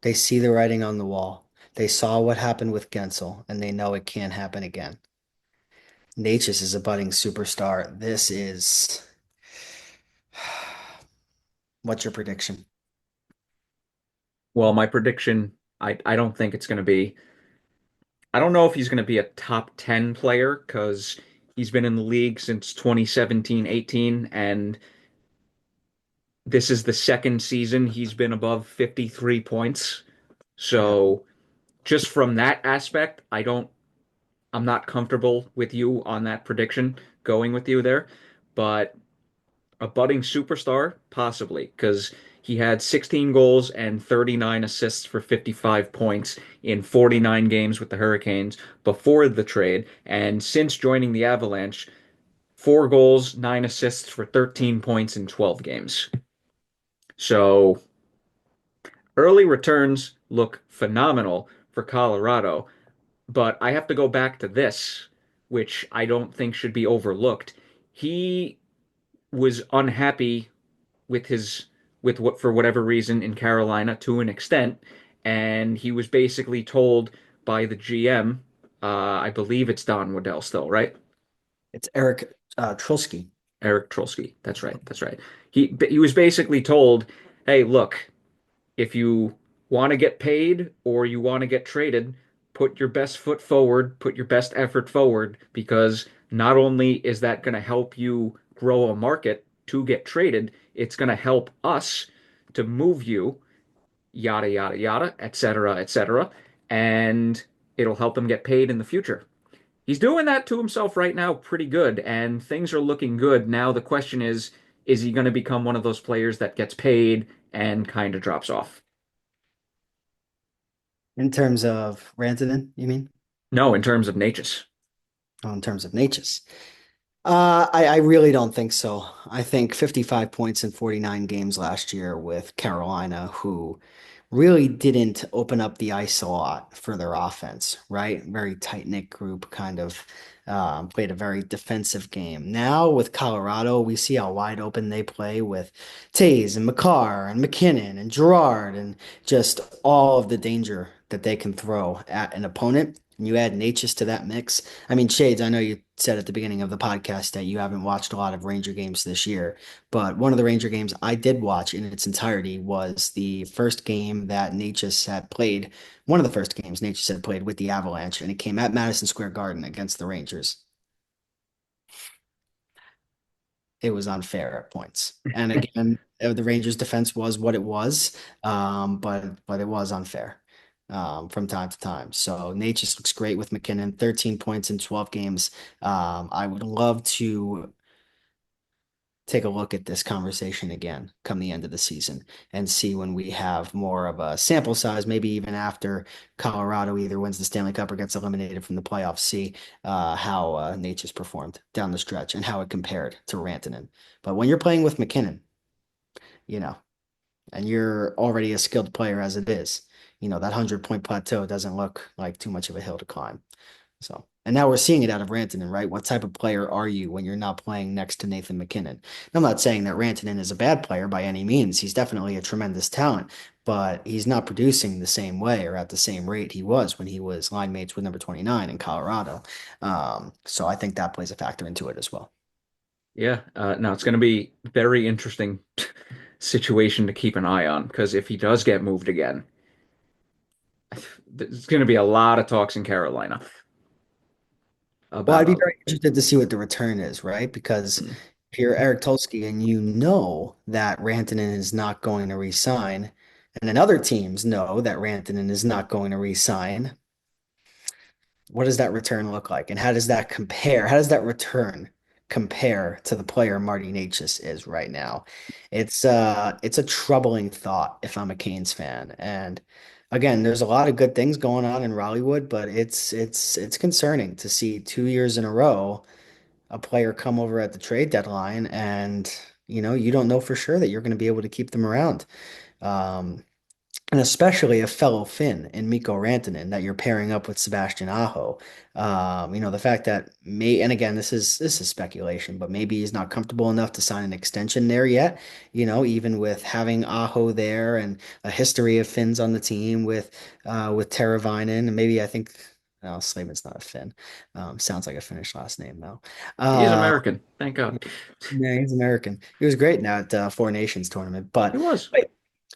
They see the writing on the wall. They saw what happened with Gensel, and they know it can't happen again. Natchez is a budding superstar. What's your prediction? Well, my prediction, I don't think it's going to be, I don't know if he's going to be a top 10 player because he's been in the league since 2017-18, and this is the second season he's been above 53 points. Yeah. So just from that aspect, I'm not comfortable with you on that prediction, going with you there. But a budding superstar, possibly, because he had 16 goals and 39 assists for 55 points in 49 games with the Hurricanes before the trade. And since joining the Avalanche, 4 goals, 9 assists for 13 points in 12 games. So early returns look phenomenal for Colorado. But I have to go back to this, which I don't think should be overlooked. He was unhappy with his with what for whatever reason in Carolina to an extent, and he was basically told by the GM, I believe it's Don Waddell still, right? It's Eric Trulsky. Eric Trolsky. That's right. That's right. He was basically told, "Hey, look, if you want to get paid or you want to get traded, put your best foot forward, put your best effort forward, because not only is that going to help you grow a market to get traded, it's going to help us to move you, yada, yada, yada, etc., etc., and it'll help him get paid in the future." He's doing that to himself right now pretty good, and things are looking good. Now the question is he going to become one of those players that gets paid and kind of drops off? In terms of Rantanen, you mean? No, in terms of Natchez. in terms of Natchez. I really don't think so. I think 55 points in 49 games last year with Carolina, who really didn't open up the ice a lot for their offense, right? Very tight-knit group, kind of played a very defensive game. Now with Colorado, we see how wide open they play with Taves and McCarr and McKinnon and Girard and just all of the danger that they can throw at an opponent. And you add Natchez to that mix. I mean, Shades, I know you said at the beginning of the podcast that you haven't watched a lot of Ranger games this year, but one of the Ranger games I did watch in its entirety was the first game that Natchez had played, one of the first games Natchez had played with the Avalanche, and it came at Madison Square Garden against the Rangers. It was unfair at points. And again, the Rangers defense was what it was, but it was unfair from time to time. So Nate just looks great with McKinnon, 13 points in 12 games. I would love to take a look at this conversation again come the end of the season and see when we have more of a sample size, maybe even after Colorado either wins the Stanley Cup or gets eliminated from the playoffs, see how Nature's performed down the stretch and how it compared to Rantanen. But when you're playing with McKinnon, you know, and you're already a skilled player as it is, that 100-point plateau doesn't look like too much of a hill to climb. So, and now we're seeing it out of Rantanen, right? What type of player are you when you're not playing next to Nathan McKinnon? I'm not saying that Rantanen is a bad player by any means. He's definitely a tremendous talent, but he's not producing the same way or at the same rate he was when he was line mates with number 29 in Colorado. So I think that plays a factor into it as well. Yeah, no, it's going to be very interesting situation to keep an eye on because if he does get moved again, there's going to be a lot of talks in Carolina Well, I'd about be very interested to see what the return is, right? Because if you're Eric Tulsky and you know that Rantanen is not going to re-sign, and then other teams know that Rantanen is not going to re-sign, what does that return look like? And how does that compare? How does that return compare to the player Marty Necas is right now? It's a troubling thought if I'm a Canes fan. And again, there's a lot of good things going on in Rollywood, but it's concerning to see 2 years in a row a player come over at the trade deadline and you don't know for sure that you're going to be able to keep them around. Um, and especially a fellow Finn in Mikko Rantanen that you're pairing up with Sebastian Aho. The fact that and again, this is speculation, but maybe he's not comfortable enough to sign an extension there yet. Even with having Aho there and a history of Finns on the team with Teravainen, and maybe I think no, Slavin's not a Finn. Sounds like a Finnish last name though. he's Uh, American. Thank God. yeah, he's American. He was great now at Four Nations tournament, He but. was.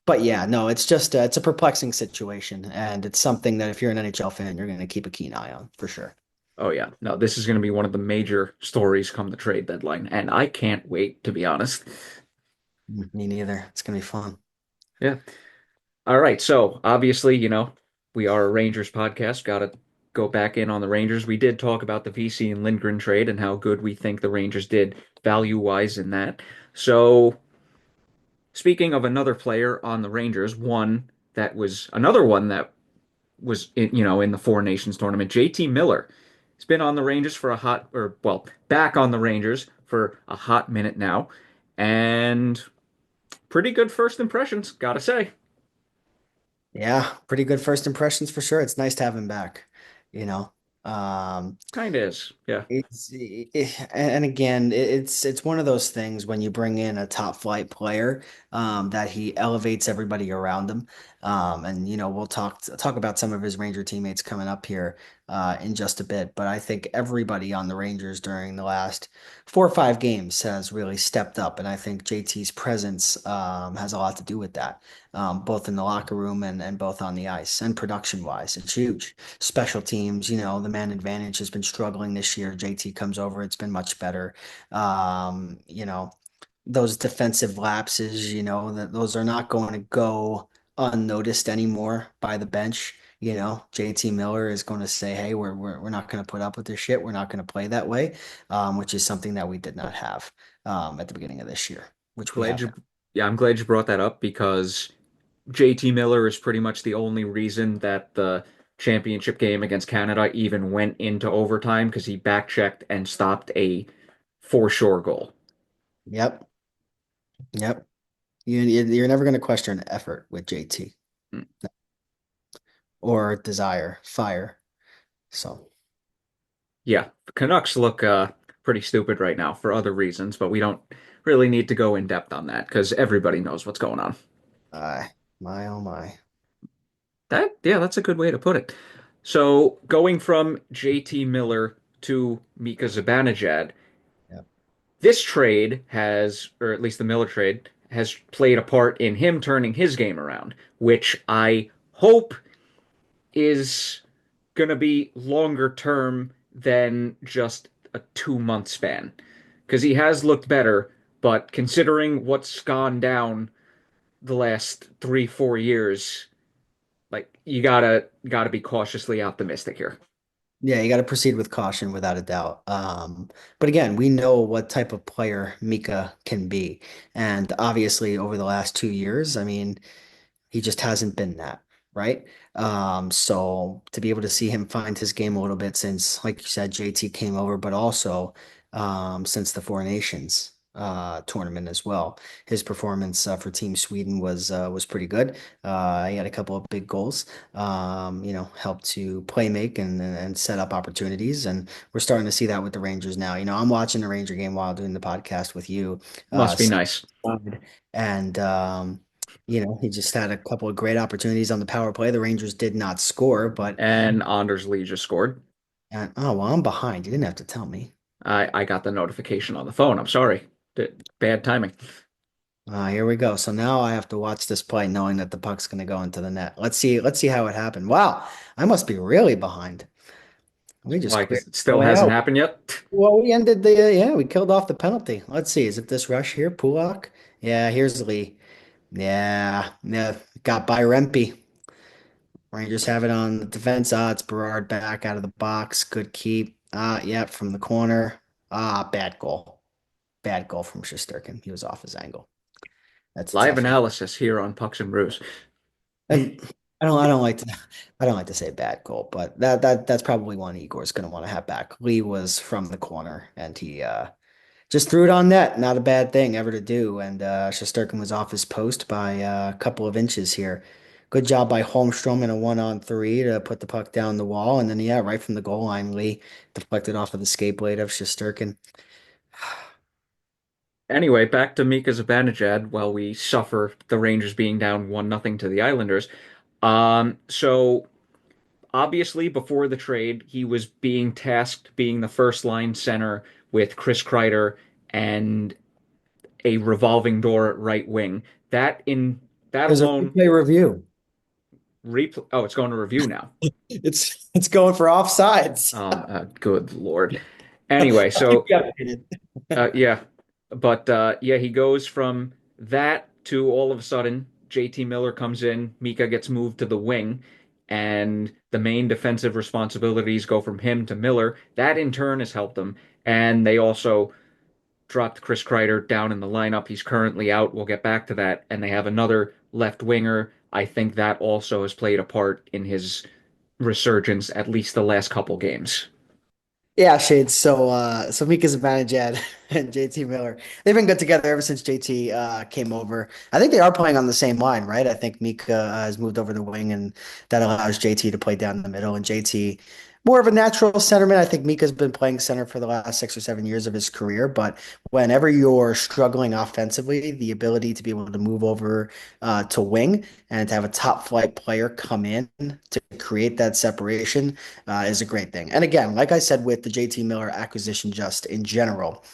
But yeah, no, it's just it's a perplexing situation, and it's something that if you're an NHL fan, you're going to keep a keen eye on for sure. Oh yeah. No, this is going to be one of the major stories come the trade deadline, and I can't wait to be honest. Me neither. It's going to be fun. Yeah. All right. So obviously, we are a Rangers podcast. Got to go back in on the Rangers. We did talk about the VC and Lindgren trade and how good we think the Rangers did value-wise in that. So speaking of another player on the Rangers, another one that was in the Four Nations tournament, JT Miller. He's been on the Rangers for back on the Rangers for a hot minute now, and pretty good first impressions, gotta say. Yeah, pretty good first impressions for sure. It's nice to have him back, you know. Um, Kind of is, yeah. and again, it's one of those things when you bring in a top flight player, that he elevates everybody around him. And we'll talk about some of his Ranger teammates coming up here in just a bit. But I think everybody on the Rangers during the last 4 or 5 games has really stepped up, and I think JT's presence has a lot to do with that, both in the locker room and both on the ice and production wise. It's huge. Special teams, the man advantage has been struggling this year. JT comes over, it's been much better. Those defensive lapses, that those are not going to go unnoticed anymore by the bench. JT Miller is going to say, "Hey, we're not going to put up with this shit. We're not going to play that way," which is something that we did not have at the beginning of this year, which we Glad have you, now. yeah, I'm glad you brought that up because JT Miller is pretty much the only reason that the championship game against Canada even went into overtime because he back-checked and stopped a for sure goal. Yep. Yep. You're never going to question effort with JT Mm. or desire, fire. So, Yeah, the Canucks look pretty stupid right now for other reasons, but we don't really need to go in depth on that because everybody knows what's going on. uh, my oh my. Yeah, that's a good way to put it. So going from JT Miller to Mika Zibanejad, Yep. this trade has, or at least the Miller trade, has played a part in him turning his game around, which I hope is going to be longer term than just a 2 month span. Because he has looked better, but considering what's gone down the last 3, 4 years, like you gotta be cautiously optimistic here. Yeah, you got to proceed with caution without a doubt. But again, we know what type of player Mika can be. And obviously, over the last 2 years, I mean, he just hasn't been that, right? So to be able to see him find his game a little bit since, like you said, JT came over, but also since the Four Nations tournament as well. His performance for Team Sweden was pretty good. He had a couple of big goals, helped to play make and set up opportunities. And we're starting to see that with the Rangers now. I'm watching the Ranger game while doing the podcast with you. Must be Side nice. by side. And he just had a couple of great opportunities on the power play. The Rangers did not score, but And Anders Lee just scored. oh well, I'm behind. You didn't have to tell me. I got the notification on the phone. I'm sorry. Bad timing. Here we go. So now I have to watch this play knowing that the puck's going to go into the net. Let's see how it happened. Wow, I must be really behind. We just Why? cleared Because it the still way hasn't out. happened yet. Well, we ended the yeah, we killed off the penalty. Let's see. Is it this rush here, Pulak? Yeah, here's Lee. Yeah, yeah, got by Rempe. Rangers have it on the defense. It's Berard back out of the box. Good keep. Yep, from the corner. Bad goal. Bad goal from Shesterkin. He was off his angle. That's Live tough. analysis here on Pucks and Brews. And I don't like to say bad goal, but that's probably one Igor's going to want to have back. Lee was from the corner and he just threw it on net. Not a bad thing ever to do. And Shesterkin was off his post by a couple of inches here. Good job by Holmstrom in a 1-on-3 to put the puck down the wall. And then, yeah, right from the goal line, Lee deflected off of the skate blade of Shesterkin. Anyway, back to Mika Zibanejad while we suffer the Rangers being down 1-0 to the Islanders. So obviously before the trade, he was being tasked being the first line center with Chris Kreider and a revolving door at right wing. That There's a alone replay review. replay. Oh, it's going to review now. It's going for offsides. Good Lord. Anyway, I'll keep so you updated. yeah, but yeah, he goes from that to all of a sudden JT Miller comes in, Mika gets moved to the wing, and the main defensive responsibilities go from him to Miller. That in turn has helped them, and they also dropped Chris Kreider down in the lineup. He's currently out. We'll get back to that, and they have another left winger. I think that also has played a part in his resurgence, at least the last couple games. Yeah, Shades. So Mika Zibanejad and JT Miller, they've been good together ever since JT came over. I think they are playing on the same line, right? I think Mika has moved over the wing, and that allows JT to play down the middle. And JT, more of a natural centerman. I think Mika's been playing center for the last 6 or 7 years of his career. But whenever you're struggling offensively, the ability to be able to move over to wing and to have a top flight player come in to create that separation is a great thing. And again, like I said with the JT Miller acquisition, just in general,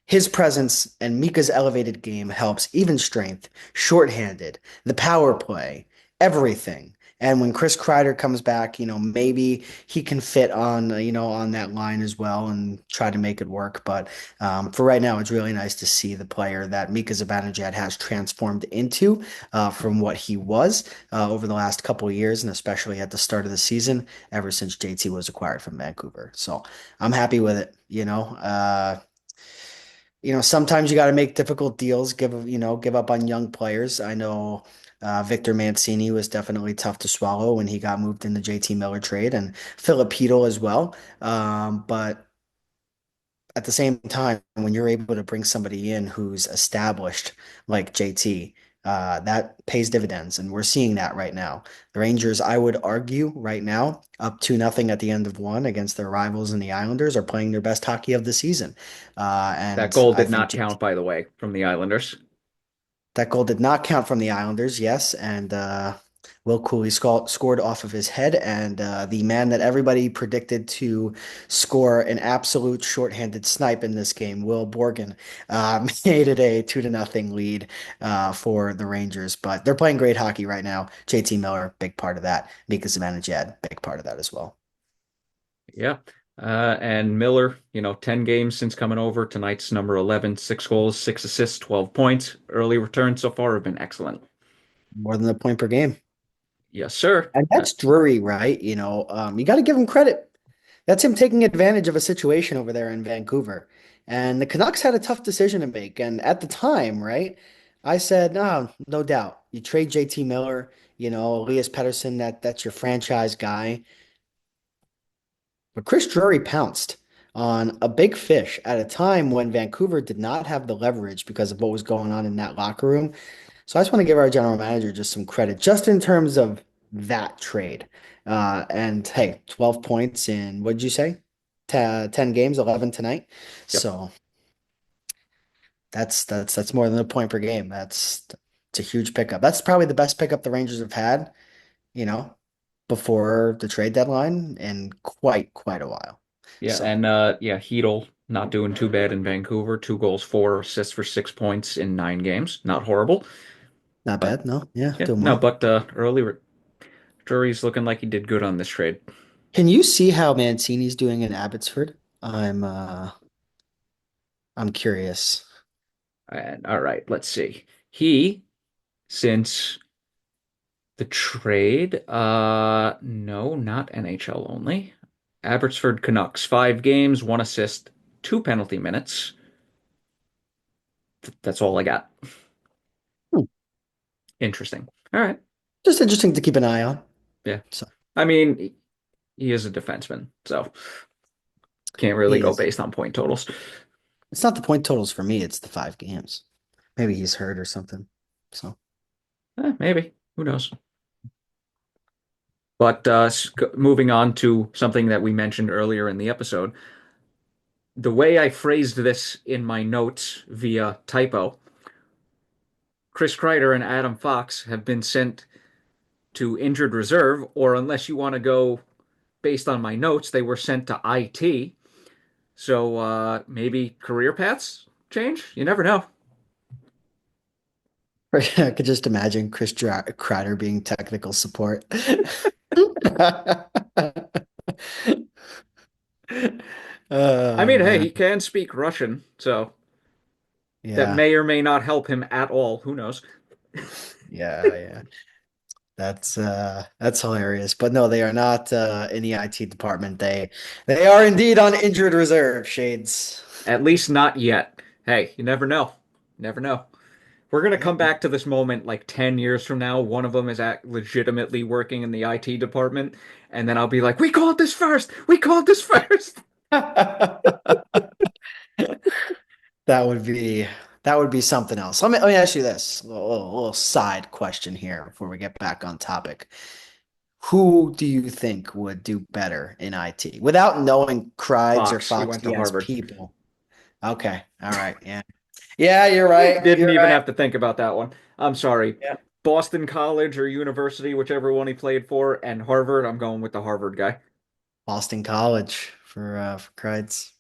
his presence and Mika's elevated game helps even strength, shorthanded, the power play, everything. And when Chris Kreider comes back, maybe he can fit on, on that line as well and try to make it work. But for right now, it's really nice to see the player that Mika Zibanejad has transformed into from what he was over the last couple of years, and especially at the start of the season, ever since JT was acquired from Vancouver. So I'm happy with it. sometimes you got to make difficult deals, give up on young players. I know Victor Mancini was definitely tough to swallow when he got moved in the JT Miller trade, and Filipino as well. But at the same time, when you're able to bring somebody in who's established like JT, that pays dividends, and we're seeing that right now. The Rangers, I would argue, right now, up 2-0 at the end of one against their rivals in the Islanders, are playing their best hockey of the season. That And goal I did think not JT count, by the way, from the Islanders. that goal did not count from the Islanders, yes, and Will Cooley scored off of his head, and the man that everybody predicted to score an absolute shorthanded snipe in this game, Will Borgen, made it a 2-0 lead for the Rangers. But they're playing great hockey right now. JT Miller, big part of that. Mika Zibanejad, big part of that as well. Yeah. And Miller, 10 games since coming over. Tonight's number 11, 6 goals, 6 assists, 12 points. Early returns so far have been excellent. More than a point per game. Yes, sir. And that's Drury, right? You got to give him credit. That's him taking advantage of a situation over there in Vancouver. And the Canucks had a tough decision to make. And at the time, right, I said, no, no doubt. You trade JT Miller, Elias Pettersson, that's your franchise guy. But Chris Drury pounced on a big fish at a time when Vancouver did not have the leverage because of what was going on in that locker room. So I just want to give our general manager just some credit, just in terms of that trade. And hey, 12 points in, what did you say? 10 games, 11 tonight. Yep. So that's more than a point per game. It's a huge pickup. That's probably the best pickup the Rangers have had, you know, before the trade deadline in quite a while. Yeah. So And yeah, Hedel not doing too bad in Vancouver. 2 goals, 4 assists for 6 points in 9 games. Not horrible. not But bad. No, yeah, yeah, doing no, well. but Drury's looking like he did good on this trade. Can you see how Mancini's doing in Abbotsford? I'm curious. And all right, let's see. He, since the trade, no, not NHL only. Abbotsford Canucks, 5 games, 1 assist, 2 penalty minutes. That's all I got. Hmm. Interesting. All right. Just interesting to keep an eye on. Yeah. So I mean, he is a defenseman, so can't really he go is. based on point totals. It's not the point totals for me, it's the 5 games. Maybe he's hurt or something. So Maybe. Who knows? But moving on to something that we mentioned earlier in the episode, the way I phrased this in my notes via typo, Chris Kreider and Adam Fox have been sent to injured reserve, or unless you want to go based on my notes, they were sent to IT. So maybe career paths change? You never know. I could just imagine Kreider being technical support. I Oh mean, hey, he man. can speak Russian, so that Yeah. may or may not help him at all. Who knows? Yeah. That's hilarious. But no, they are not in the IT department. They are indeed on injured reserve, Shades. At least not yet. Hey, you never know. Never know. We're going to Yeah. come back to this moment like 10 years from now. One of them is legitimately working in the IT department. And then I'll be like, we called this first. We called this first. That would be that would be something else. Let me ask you this little side question here before we get back on topic. Who do you think would do better in IT without knowing Kreids or Fox, he went to Foxy as Harvard. people? Okay, all right, yeah, yeah, you're right. Didn't You're even right. have to think about that one. I'm sorry. Yeah, Boston College or University, whichever one he played for, and Harvard, I'm going with the Harvard guy. Boston College for Kreids.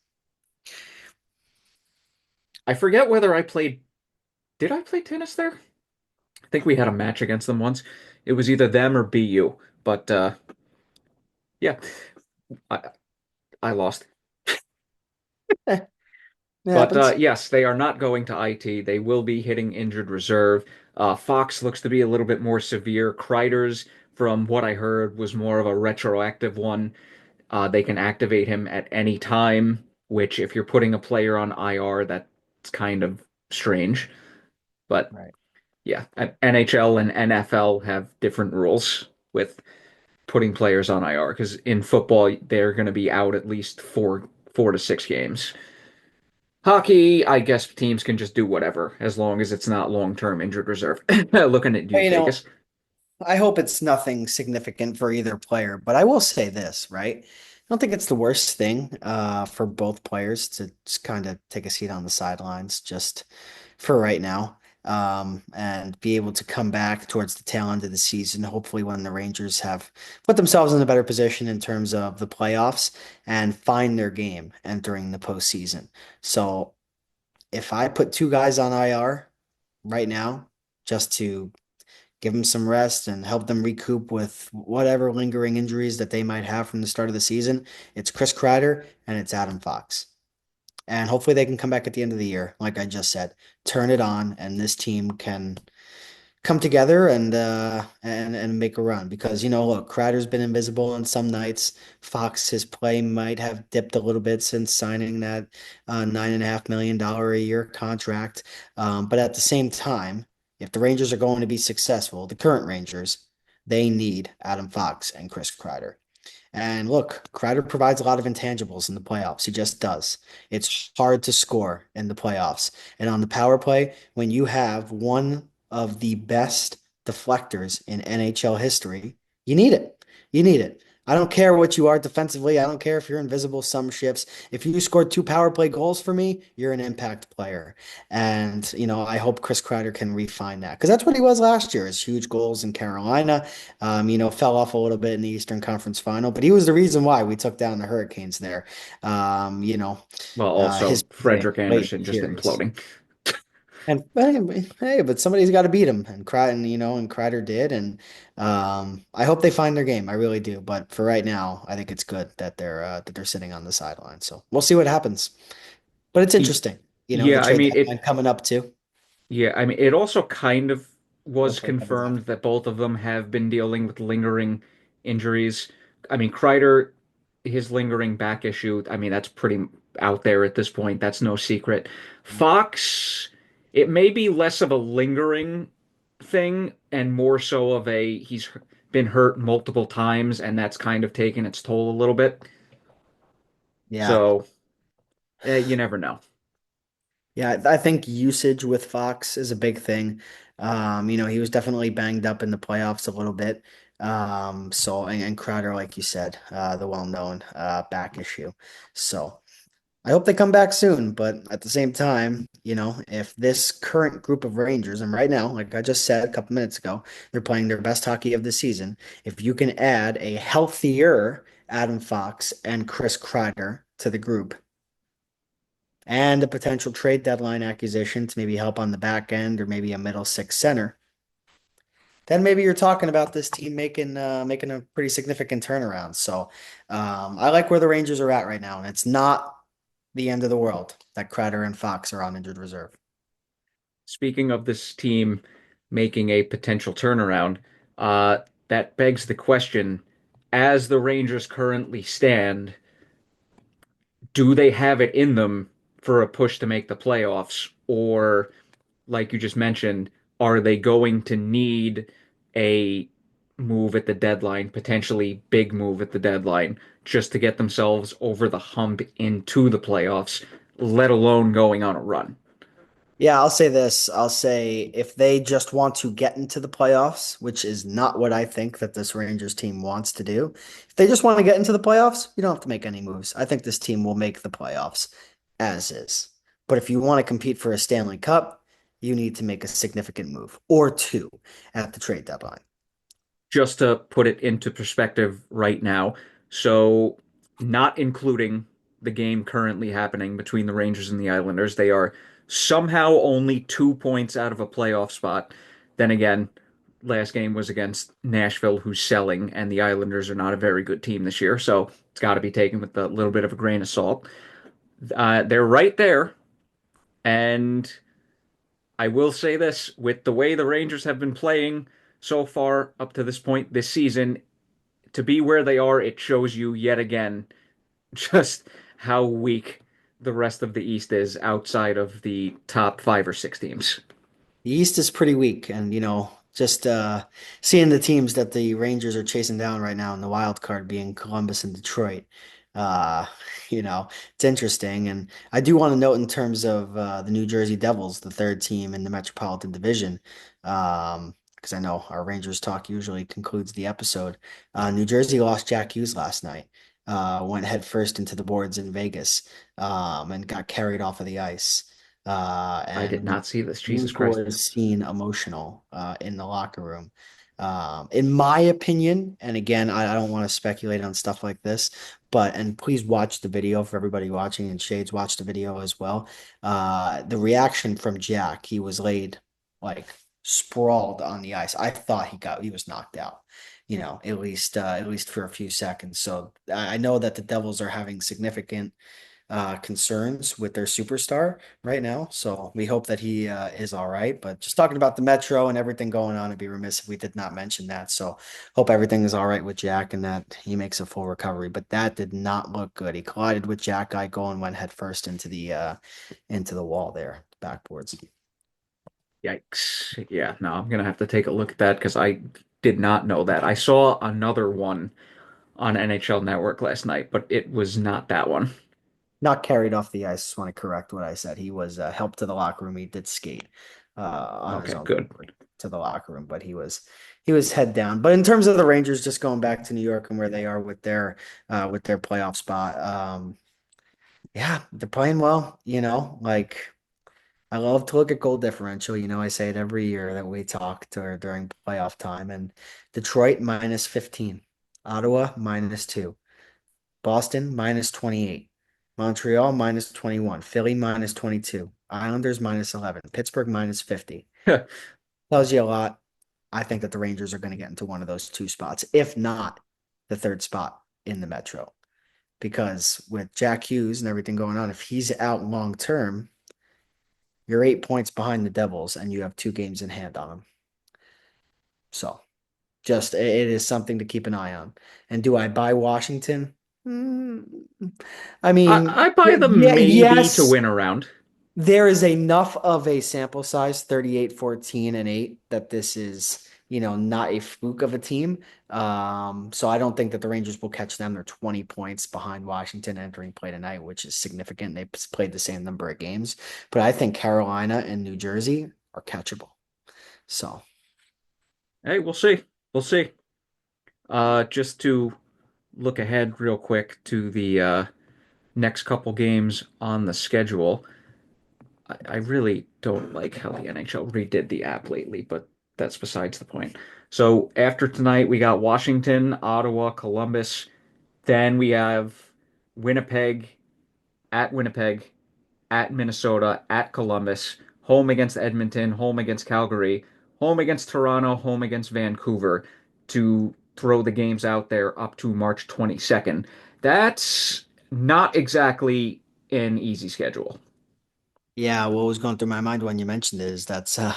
I forget whether I played. Did I play tennis there? I think we had a match against them once. It was either them or BU. But yeah, I, I lost. Eh, it But happens. yes, they are not going to IT. They will be hitting injured reserve. Fox looks to be a little bit more severe. Kreider's, from what I heard, was more of a retroactive one. They can activate him at any time, which if you're putting a player on IR, that it's kind of strange. But Right. yeah, NHL and NFL have different rules with putting players on IR because in football they're going to be out at least 4 to 6 games. Hockey, I guess teams can just do whatever as long as it's not long-term injured reserve. Looking at But, you, Vegas. I hope it's nothing significant for either player, but I will say this, right? I don't think it's the worst thing for both players to just kind of take a seat on the sidelines just for right now, and be able to come back towards the tail end of the season, hopefully when the Rangers have put themselves in a better position in terms of the playoffs and find their game entering the postseason. So if I put two guys on IR right now, just to give them some rest and help them recoup with whatever lingering injuries that they might have from the start of the season. It's Chris Kreider and it's Adam Fox. And hopefully they can come back at the end of the year, like I just said, turn it on, and this team can come together and make a run. Because look, Kreider's been invisible on some nights. Fox, his play might have dipped a little bit since signing that $9.5 million a year contract. But at the same time, if the Rangers are going to be successful, the current Rangers, they need Adam Fox and Chris Kreider. And look, Kreider provides a lot of intangibles in the playoffs. He just does. It's hard to score in the playoffs. And on the power play, when you have one of the best deflectors in NHL history, you need it. You need it. I don't care what you are defensively. I don't care if you're invisible some shifts. If you scored two power play goals for me, you're an impact player. And, I hope Chris Kreider can refine that because that's what he was last year, his huge goals in Carolina. Fell off a little bit in the Eastern Conference Final, but he was the reason why we took down the Hurricanes there. Well, also His play Frederick late in Anderson the just series. imploding. And hey, but somebody's got to beat him, and Kreider did, and I hope they find their game. I really do. But for right now, I think it's good that they're sitting on the sideline. So we'll see what happens. But it's Y- interesting, the Yeah, I trade mean deadline it. coming up too. Yeah, I mean it also kind of was Hopefully it doesn't happen. confirmed that both of them have been dealing with lingering injuries. I mean, Kreider, his lingering back issue, I mean that's pretty out there at this point. That's no secret. Fox, it may be less of a lingering thing and more so of a he's been hurt multiple times and that's kind of taken its toll a little bit. Yeah. So, you never know. Yeah, I think usage with Fox is a big thing. He was definitely banged up in the playoffs a little bit. And Crowder, like you said, the well-known back issue. So I hope they come back soon, but at the same time, if this current group of Rangers, and right now, like I just said a couple minutes ago, they're playing their best hockey of the season. If you can add a healthier Adam Fox and Chris Kreider to the group, and a potential trade deadline acquisition to maybe help on the back end or maybe a middle six center, then maybe you're talking about this team making a pretty significant turnaround. So I like where the Rangers are at right now, and it's not the end of the world that Kreider and Fox are on injured reserve. Speaking of this team making a potential turnaround, uh, that begs the question, as the Rangers currently stand, do they have it in them for a push to make the playoffs? Or, like you just mentioned, are they going to need a move at the deadline, potentially big move at the deadline, just to get themselves over the hump into the playoffs, let alone going on a run? Yeah, I'll say this. I'll say if they just want to get into the playoffs, which is not what I think that this Rangers team wants to do. If they just want to get into the playoffs, you don't have to make any moves. I think this team will make the playoffs as is. But if you want to compete for a Stanley Cup, you need to make a significant move or two at the trade deadline. Just to put it into perspective right now, so not including the game currently happening between the Rangers and the Islanders, they are somehow only 2 points out of a playoff spot. Then again, last game was against Nashville, who's selling, and the Islanders are not a very good team this year, so it's got to be taken with a little bit of a grain of salt. They're right there, and I will say this, with the way the Rangers have been playing so far up to this point this season, to be where they are, it shows you yet again just how weak the rest of the East is outside of the top 5 or 6 teams. The East is pretty weak, and just seeing the teams that the Rangers are chasing down right now in the wild card being Columbus and Detroit, uh, you know, it's interesting. And I do want to note in terms of the New Jersey Devils, the third team in the Metropolitan Division, because I know our Rangers talk usually concludes the episode. New Jersey lost Jack Hughes last night. Went headfirst into the boards in Vegas, and got carried off of the ice. I did And not see this. Jesus Minko Christ. was seen emotional in the locker room. In my opinion, and again, I don't want to speculate on stuff like this, and please watch the video for everybody watching, and Shades watch the video as well. The reaction from Jack, he was laid like sprawled on the ice. I thought he was knocked out, at least for a few seconds. So I know that the Devils are having significant concerns with their superstar right now. So we hope that he is all right. But just talking about the Metro and everything going on, it'd be remiss if we did not mention that. So hope everything is all right with Jack and that he makes a full recovery. But that did not look good. He collided with Jack Eichel and went headfirst into the wall there, backboards. Yikes. Yeah, no, I'm gonna have to take a look at that because I did not know that. I saw another one on NHL Network last night, but it was not that one. Not carried off the ice. Just want to correct what I said. He was helped to the locker room. He did skate on his Okay, own good. to the locker room, but he was head down. But in terms of the Rangers, just going back to New York and where they are with their playoff spot, yeah, they're playing well. Like I love to look at goal differential. I say it every year that we talk to during playoff time, and Detroit -15, Ottawa -2. Boston -28. Montreal -21. Philly -22. Islanders -11. Pittsburgh -50. Tells you a lot. I think that the Rangers are going to get into one of those two spots, if not the third spot in the Metro. Because with Jack Hughes and everything going on, if he's out long term, you're 8 points behind the Devils and you have 2 games in hand on them. So just it is something to keep an eye on. And do I buy Washington? Mm, I mean, I buy them yeah, maybe to yes, win a round. there is enough of a sample size, 38, 14, and 8, that this is, not a fluke of a team. So I don't think that the Rangers will catch them. They're 20 points behind Washington entering play tonight, which is significant. They played the same number of games. But I think Carolina and New Jersey are catchable. So Hey, we'll see. We'll see. Just to look ahead real quick to the next couple games on the schedule. I really don't like how the NHL redid the app lately, but that's besides the point. So after tonight, we got Washington, Ottawa, Columbus. Then we have Winnipeg, Winnipeg, at Minnesota, at Columbus, home against Edmonton, home against Calgary, home against Toronto, home against Vancouver to throw the games out there up to March 22nd. That's not exactly an easy schedule. yeah, what was going through my mind when you mentioned it is that's a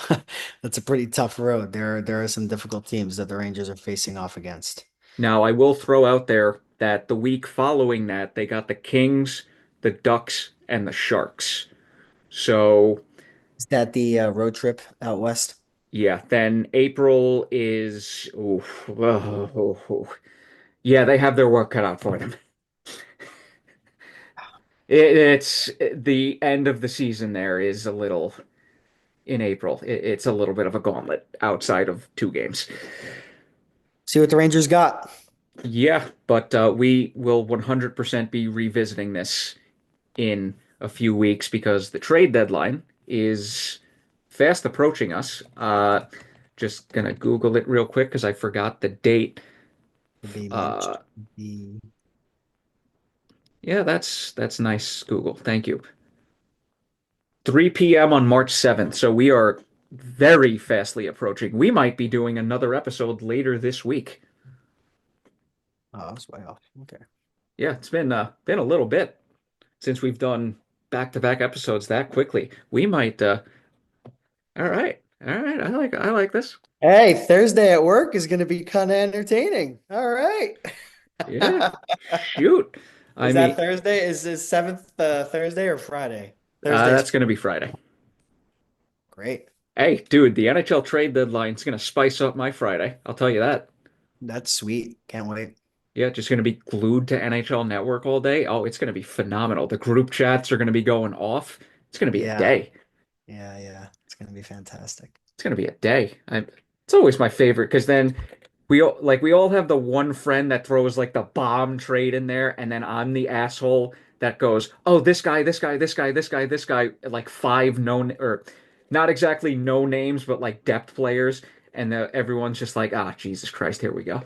pretty tough road. There are some difficult teams that the Rangers are facing off against. Now, I will throw out there that the week following that, they got the Kings, the Ducks, and the Sharks. So, Is that the road trip out west? yeah, then April is, oof, oh, oh, oh. Yeah, they have their work cut out for them. It's the end of the season there is a little in April. It's a little bit of a gauntlet outside of 2 games. See what the Rangers got. Yeah, but we will 100% be revisiting this in a few weeks because the trade deadline is fast approaching us. Just gonna Google it real quick because I forgot the date. To be March. Uh, The yeah, that's nice, Google. Thank you. 3 p.m. on March 7th. So we are very fastly approaching. We might be doing another episode later this week. Oh, that's way off. Okay. Yeah, it's been a little bit since we've done back-to-back episodes that quickly. We might all right. All right. I like this. Hey, Thursday at work is going to be kind of entertaining. All right. Yeah. Shoot. I Is that mean, Thursday? Is seventh Thursday or Friday? Thursday's that's going to be Friday. great. Hey, dude, the NHL trade deadline's going to spice up my Friday. I'll tell you that. That's sweet. Can't wait. Yeah, just going to be glued to NHL Network all day. Oh, it's going to be phenomenal. The group chats are going to be going off. It's going to be a Yeah, day. yeah. It's gonna be fantastic. It's going to be a day. It's always my favorite because then we all have the one friend that throws like the bomb trade in there, and then I'm the asshole that goes, "Oh, this guy, this guy, this guy, this guy, this guy," like five known or not exactly no names, but like depth players, and everyone's just like, "Ah, Jesus Christ, here we go."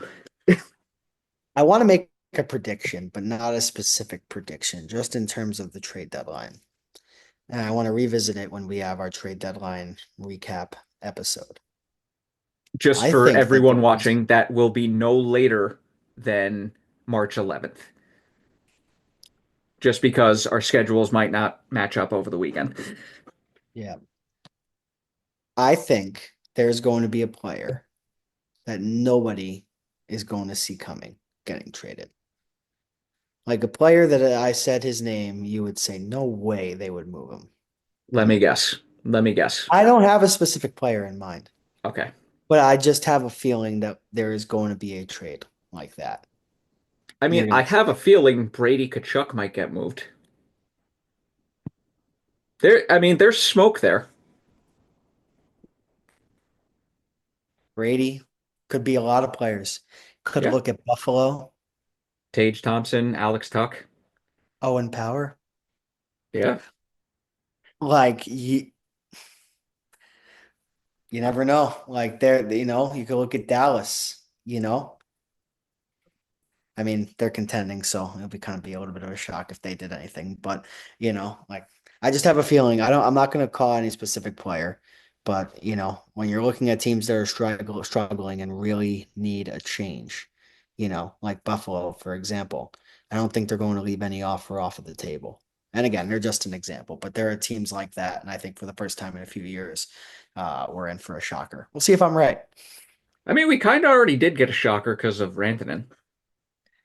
I want to make a prediction, but not a specific prediction, just in terms of the trade deadline. And I want to revisit it when we have our trade deadline recap episode. Just I for think that everyone there's, watching, that will be no later than March 11th, just because our schedules might not match up over the weekend. yeah, I think there's going to be a player that nobody is going to see coming getting traded. Like a player that I said his name, you would say, no way they would move him. Let me guess. Let me guess. I don't have a specific player in mind, Okay. but I just have a feeling that there is going to be a trade like that. I You're mean, going I to see have a feeling Brady Kachuk might get moved. There's smoke there. Brady, could be a lot of players. Could Yeah. look at Buffalo, Tage Thompson, Alex Tuck. Owen Power. Yeah. Like you never know. Like there, you could look at Dallas. I mean, they're contending, so it'll be kind of be a little bit of a shock if they did anything. But like I just have a feeling. I'm not going to call any specific player, but when you're looking at teams that are struggling and really need a change, like Buffalo, for example, I don't think they're going to leave any offer off of the table. And again, they're just an example, but there are teams like that, and I think for the first time in a few years, we're in for a shocker. We'll see if I'm right. I mean, we kind of already did get a shocker because of Rantanen.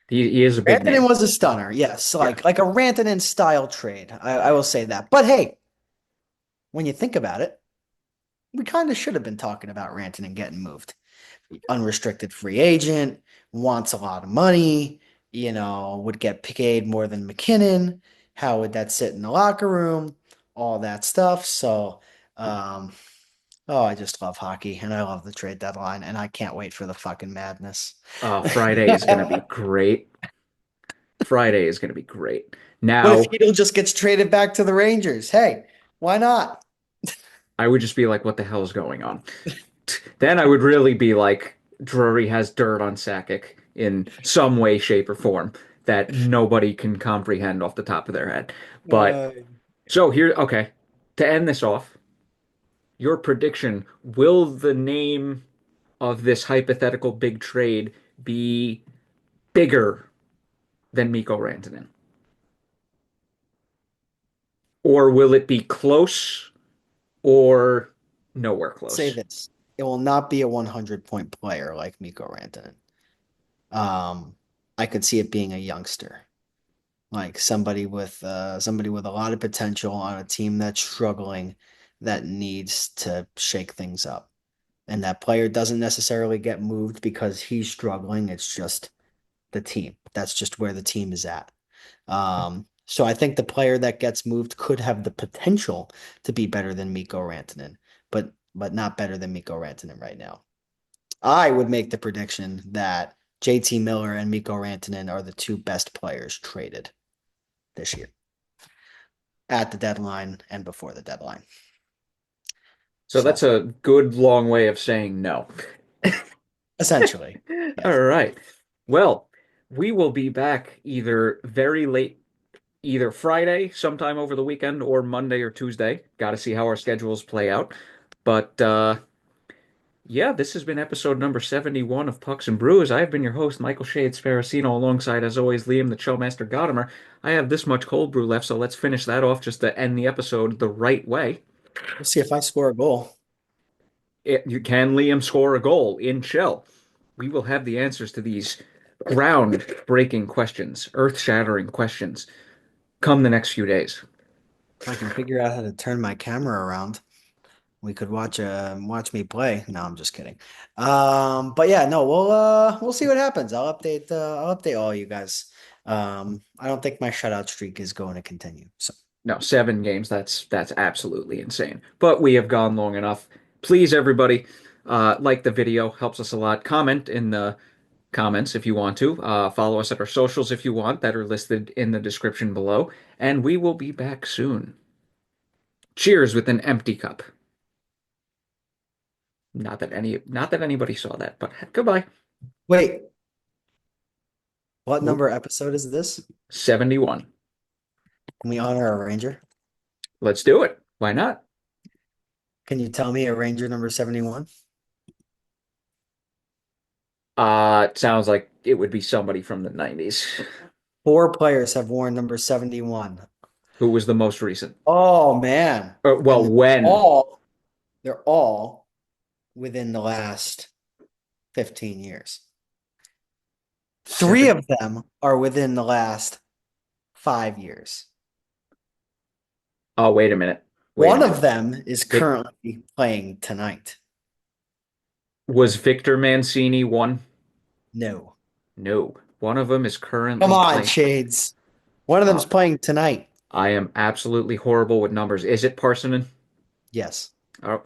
He is a big Rantanen name. was a stunner, yes, Yeah. like a Rantanen style trade. I will say that. But hey, when you think about it, we kind of should have been talking about Rantanen getting moved. Unrestricted free agent, wants a lot of money, would get paid more than McKinnon. How would that sit in the locker room? All that stuff. So, um, oh, I just love hockey and I love the trade deadline and I can't wait for the fucking madness. Friday is going to be great. Friday is going to be great. What if Now, Heedle just gets traded back to the Rangers? Hey, why not? I would just be like, what the hell is going on? Then I would really be like, Drury has dirt on Sakic in some way, shape, or form that nobody can comprehend off the top of their head. But Uh, so here, okay, to end this off, your prediction, will the name of this hypothetical big trade be bigger than Mikko Rantanen? Or will it be close or nowhere say close? this. It will not be a 100-point player like Mikko Rantanen. Um, I could see it being a youngster, like somebody with a lot of potential on a team that's struggling that needs to shake things up. And that player doesn't necessarily get moved because he's struggling. It's just the team. That's just where the team is at. So I think the player that gets moved could have the potential to be better than Mikko Rantanen, but not better than Mikko Rantanen right now. I would make the prediction that JT Miller and Mikko Rantanen are the two best players traded this year at the deadline and before the deadline. So that's So a good long way of saying no. essentially, All yes. right. Well, we will be back either very late, either Friday, sometime over the weekend, or Monday or Tuesday. Got to see how our schedules play out. But yeah, this has been episode number 71 of Pucks and Brews. I have been your host, Michael Shade Sparacino, alongside, as always, Liam the Chillmaster Godimer. I have this much cold brew left, so let's finish that off just to end the episode the right way. We'll see if I score a goal. Can Liam score a goal in Chel? We will have the answers to these ground-breaking questions, earth-shattering questions come the next few days. If I can figure out how to turn my camera around, we could watch me play. No, I'm just kidding. But yeah, no, we'll see what happens. I'll update all you guys. I don't think my shutout streak is going to continue. So No, 7 games, that's absolutely insane. But we have gone long enough. Please, everybody, like the video, helps us a lot. Comment in the comments if you want to. Follow us at our socials if you want, that are listed in the description below. And we will be back soon. Cheers with an empty cup. Not that anybody saw that, but goodbye. wait, what Whoop. number episode is this? 71. Can we honor a Ranger? Let's do it. Why not? Can you tell me a Ranger number 71? It sounds like it would be somebody from the 90s. Four players have worn number 71. Who was the most recent? Oh man. Well, And when? they're all within the last 15 years. Three Seven. of them are within the last 5 years. Oh, wait a minute. Wait a One of minute. them is Vic, currently playing tonight. was Victor Mancini one? No. No. One of them is Come currently on, playing. Shades. One of Uh, them's playing tonight. I am absolutely horrible with numbers. Is it Parsonen? Yes. Oh,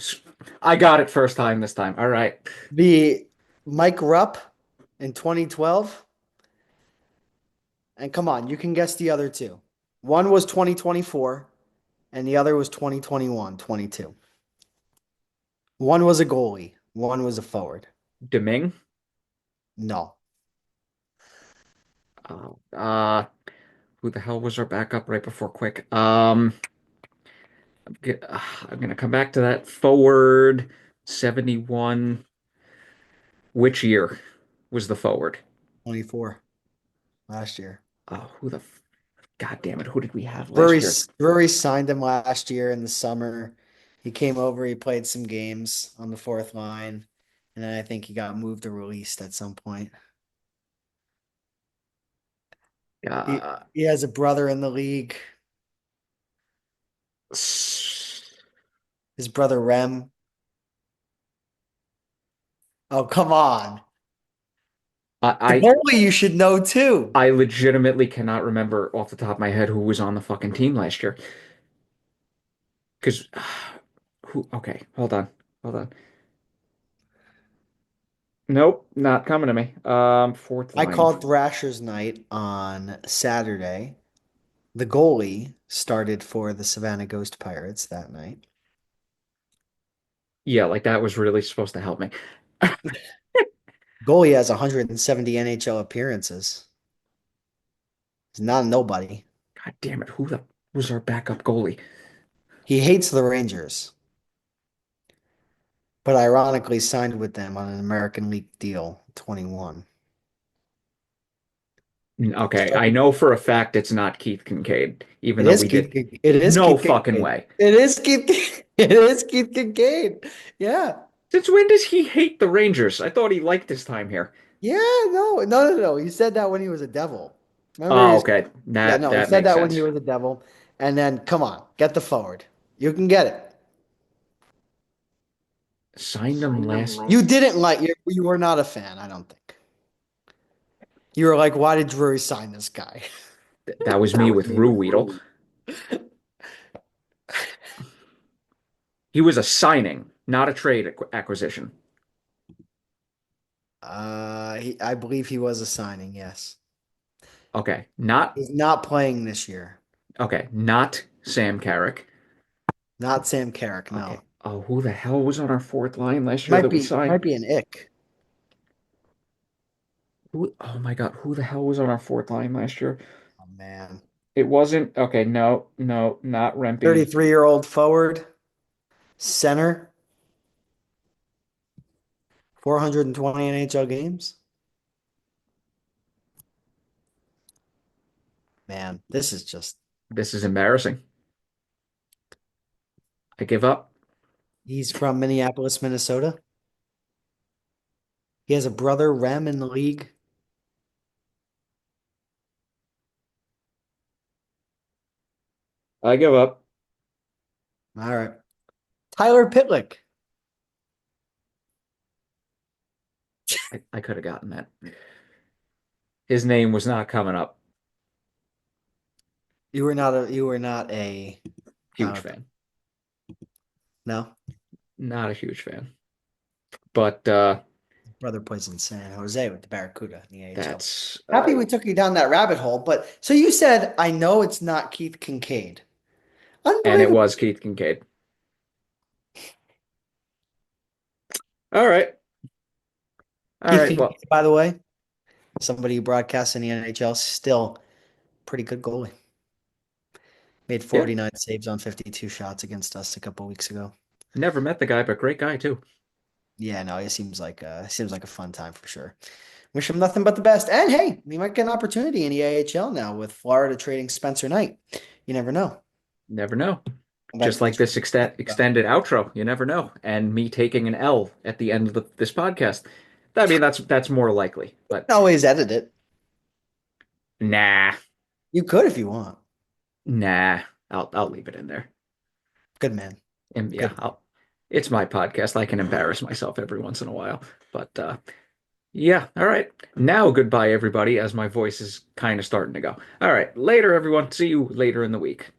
I got it first time this time. All right. The Mike Rupp in 2012. And come on, you can guess the other two. One was 2024, and the other was 2021, 22. One was a goalie, one was a forward. Deming? No. Oh, who the hell was our backup right before Quick? I'm gonna come back to that forward 71. Which year was the forward? 24 last year. Oh, God damn it, who did we have Brewery, last year? Brewery signed him last year in the summer. He came over, he played some games on the fourth line, and then I think he got moved or released at some point. He Uh, he has a brother in the league. His brother Rem. Oh, come on. The I goalie you should know too. I legitimately cannot remember off the top of my head who was on the fucking team last year. Because who? Okay, hold on, hold on. Nope, not coming to me. Fourth I line. called Thrashers night on Saturday. The goalie started for the Savannah Ghost Pirates that night. Yeah, like that was really supposed to help me. God Goalie has 170 NHL appearances. He's not a nobody. damn it, who the was our backup goalie? He hates the Rangers, but ironically signed with them on an American League deal, 21. Okay, I Started. know for a fact it's not Keith Kincaid, even It though is we Keith. did It is no Keith fucking Kincaid. way. It is Keith. It is Keith Kincaid. Yeah. Since when does he hate the Rangers? I thought he liked his time here. Yeah, no. He said that when he was a Devil. Remember Oh, he's okay. yeah, That no, he that said makes that when he sense. was a Devil. And then come on, get the forward. You can get it. Signed him last. You didn't like you were not a fan, I don't think. You were like, why did Drury sign this guy? That was me with Rue Weedle. He was a signing, not a trade acquisition. I believe he was a signing, yes. Okay, not He's not playing this year. okay, not Sam Carrick. Not Sam Carrick, Okay. no. Oh, who the hell was on our fourth line last year that we signed? Might be an ick. Oh my God, who the hell was on our fourth line last year? Oh man. It wasn't okay. No, no, not Rempe. 33-year-old forward, center, 420 NHL games. Man, this is just This is embarrassing. I give up. he's from Minneapolis, Minnesota. He has a brother, Rem, in the league. I give up. All right. Tyler Pitlick. I could have gotten that. His name was not coming up. You were not a Huge Tyler fan. no. Not a huge fan. But Brother plays in San Jose with the Barracuda in the AHL. that's Happy we took you down that rabbit hole, but so you said I know it's not Keith Kincaid. and it Unbelievable. was Keith Kincaid. All right. All Keith right. Kincaid, Well, by the way, somebody who broadcasts in the NHL, still pretty good goalie. Made yeah. 49 saves on 52 shots against us a couple weeks ago. Never met the guy, but great guy too. Yeah, no, it seems like a fun time for sure. Wish him nothing but the best. And hey, we might get an opportunity in the AHL now with Florida trading Spencer Knight. You never know. Never know. Back Just to the like this trade. extended outro, you never know. And me taking an L at the end of this podcast. I mean, that's more likely, but Always edit it. nah, You could if you want. nah. I'll leave it in there. Good man. And yeah, Good. it's my podcast. I can embarrass myself every once in a while. But yeah, all right. Now goodbye, everybody, as my voice is kind of starting to go. All right, later, everyone. See you later in the week.